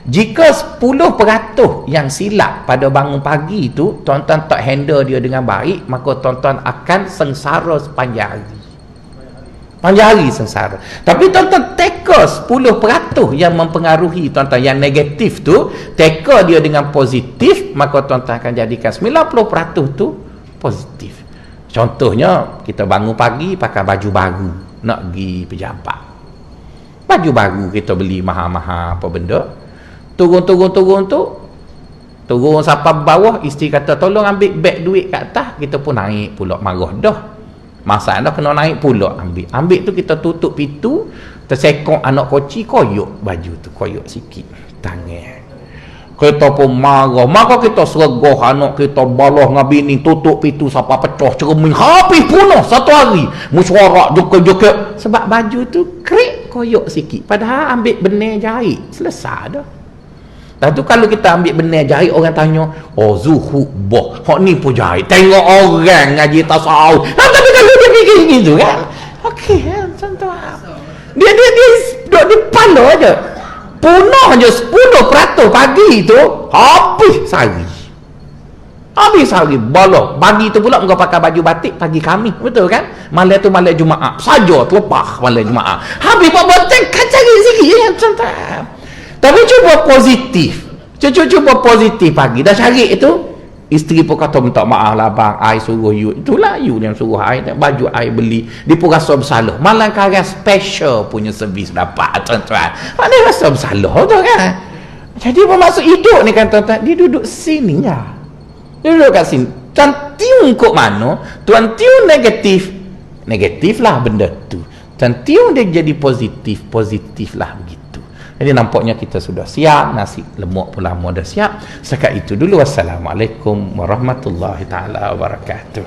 Jika 10% yang silap pada bangun pagi itu tuan-tuan tak handle dia dengan baik, maka tuan-tuan akan sengsara sepanjang hari sengsara. Tapi tuan-tuan teka 10% yang mempengaruhi tuan-tuan, yang negatif tu teka dia dengan positif, maka tuan-tuan akan jadikan 90% tu positif. Contohnya kita bangun pagi pakai baju baru nak pergi pejabat, baju baru kita beli mahal-mahal apa benda, turun sampai bawah, isteri kata tolong ambil beg duit kat atas, kita pun naik pula, marah dah, masalah kena naik pula, ambil tu kita tutup pintu, tersekok anak koci, koyok baju tu, koyok sikit tangan, kita pun marah, maka kita sergah anak kita, balah dengan bini, tutup pintu sampai pecah cermin, habis punah satu hari, mesyuarat joket-joket, sebab baju tu krik koyok sikit, padahal ambil benih jahit selesai dah. Lepas tu kalau kita ambil benih jahit, orang tanya, oh Zuhud boh, hak ni pun jahit, tengok orang ngaji tasawuf. Tapi kalau dia fikir gitu kan, okey kan, contoh dia duduk di pala aja, punah je 10% pagi tu, habis sehari balok. Pagi tu pula muka pakai baju batik pagi kami, betul kan? Malam tu malam Jumaat saja terlepas, malam Jumaat habis buat botek kacari sikit ya, contoh. Tapi cuba positif pagi dah cari itu, isteri pun kata minta maaf lah bang, I suruh you, itulah you yang suruh I, baju I beli, dia pun rasa bersalah, malah kalian special punya servis dapat, tuan-tuan, mana rasa bersalah tu kan. Jadi bermaksud hidup ni kan tuan-tuan, dia duduk sini lah, dia duduk kat sini, tuan tiung kok mana, tuan tiung negatif lah benda tu, tuan tiung dia jadi positif lah begitu. Jadi nampaknya kita sudah siap, nasi lemak pun lama dah siap. Setakat itu dulu. Wassalamualaikum warahmatullahi taala wabarakatuh.